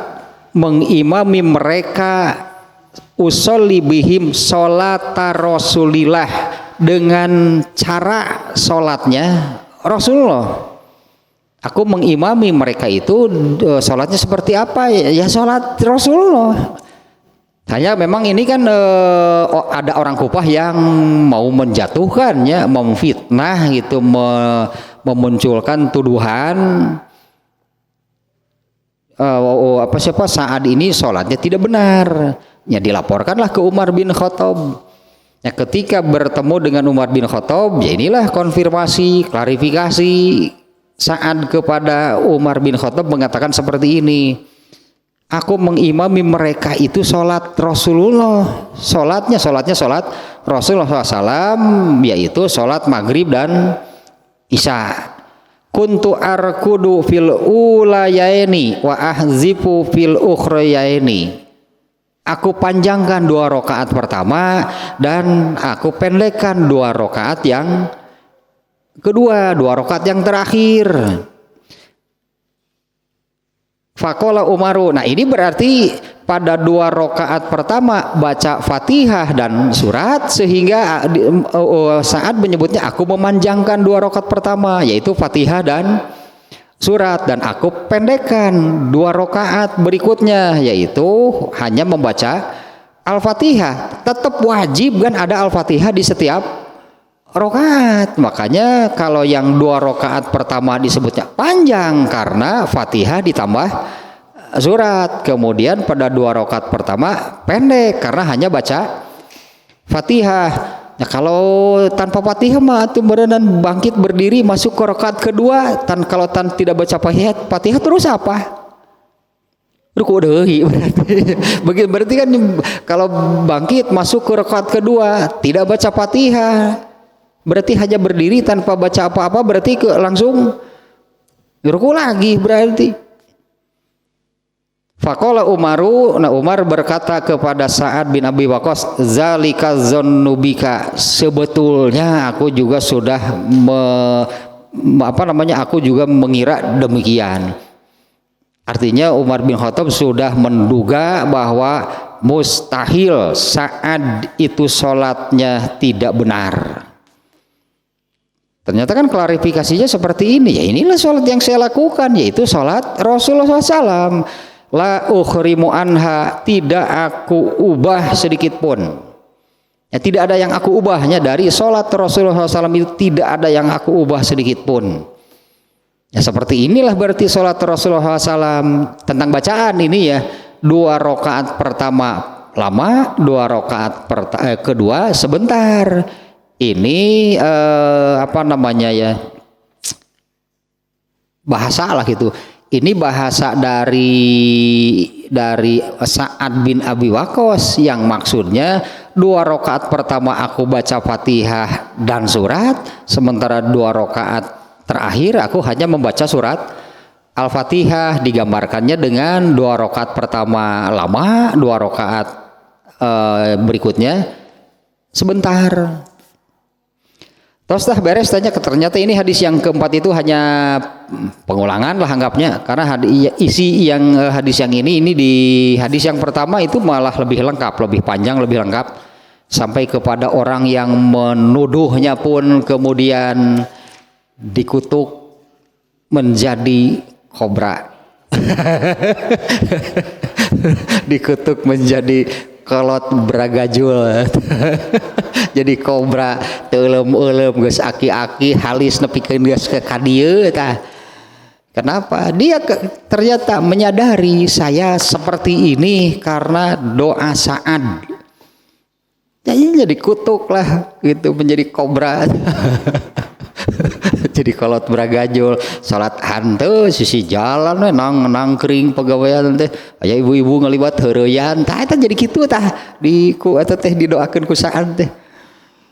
A: mengimami mereka usolli bihim sholata Rasulillah, dengan cara sholatnya Rasulullah. Aku mengimami mereka itu sholatnya seperti apa ya, sholat Rasulullah. Hanya memang ini kan ada orang Kufah yang mau menjatuhkan ya, memfitnah gitu, memunculkan tuduhan siapa Sa'ad ini sholatnya tidak benar. Ya dilaporkanlah ke Umar bin Khattab. Ya ketika bertemu dengan Umar bin Khattab, ya inilah konfirmasi, klarifikasi Sa'ad kepada Umar bin Khattab, mengatakan seperti ini. Aku mengimami mereka itu sholat Rasulullah, sholat Rasulullah SAW, yaitu sholat maghrib dan isya. Kuntu arkudu fil ulayaini wa ahzifu fil ukhrayaini. Aku panjangkan 2 rakaat pertama dan aku pendekkan 2 rakaat yang kedua, 2 rakaat yang terakhir. Faqala Umaru. Nah ini berarti pada 2 rakaat pertama baca Fatihah dan surat, sehingga saat menyebutnya aku memanjangkan 2 rakaat pertama yaitu Fatihah dan surat, dan aku pendekkan 2 rakaat berikutnya yaitu hanya membaca Al-Fatihah. Tetap wajib kan ada Al-Fatihah di setiap rakaat. Makanya kalau yang 2 rakaat pertama disebutnya panjang karena Fatihah ditambah surat. Kemudian pada 2 rakaat pertama pendek karena hanya baca Fatihah. Nah, kalau tanpa Fatihah mah tuh berenang bangkit berdiri masuk ke rakaat kedua, kalau tidak baca Fatihah terus apa? Ruku deui berarti kan kalau bangkit masuk ke rakaat kedua tidak baca Fatihah, berarti hanya berdiri tanpa baca apa-apa, berarti langsung ruku lagi berarti. Faqala Umaru, nah Umar berkata kepada Sa'ad bin Abi Waqqas, zalika dzannubika, sebetulnya aku juga sudah aku juga mengira demikian. Artinya Umar bin Khattab sudah menduga bahwa mustahil Sa'ad itu sholatnya tidak benar. Ternyata kan klarifikasinya seperti ini, ya inilah sholat yang saya lakukan, yaitu sholat Rasulullah SAW. La ukhrimu anha, tidak aku ubah sedikit pun. Ya, tidak ada yang aku ubahnya dari sholat Rasulullah SAW itu, tidak ada yang aku ubah sedikit pun. Ya seperti inilah berarti sholat Rasulullah SAW. Tentang bacaan ini ya, 2 rakaat pertama lama, 2 rakaat kedua sebentar. Ini bahasa lah gitu. Ini bahasa dari Sa'ad bin Abi Waqqas yang maksudnya 2 rakaat pertama aku baca Fatihah dan surat, sementara 2 rakaat terakhir aku hanya membaca surat Al-Fatihah. Digambarkannya dengan 2 rakaat pertama lama, 2 rakaat berikutnya sebentar. Terus beres tanya, ternyata ini hadis yang keempat itu hanya pengulangan lah anggapnya, karena isi yang hadis yang ini di hadis yang pertama itu malah lebih lengkap, lebih panjang, lebih lengkap, sampai kepada orang yang menuduhnya pun kemudian dikutuk menjadi kobra. Dikutuk menjadi kolot bragajul. Jadi kobra teulem-eulem geus aki-aki halis nepikeun geus ke kadieu tah. Kenapa? Dia ternyata menyadari saya seperti ini karena doa Sa'ad. Jadi kutuk lah gitu, menjadi kobra. Jadi kolot bragajul, salat hanteu sisi jalan we nangkring pegawaian teh aya ibu-ibu ngaliwat heureuyan tah eta jadi kitu tah di ku eta teh didoakeun ku Sa'ad teh.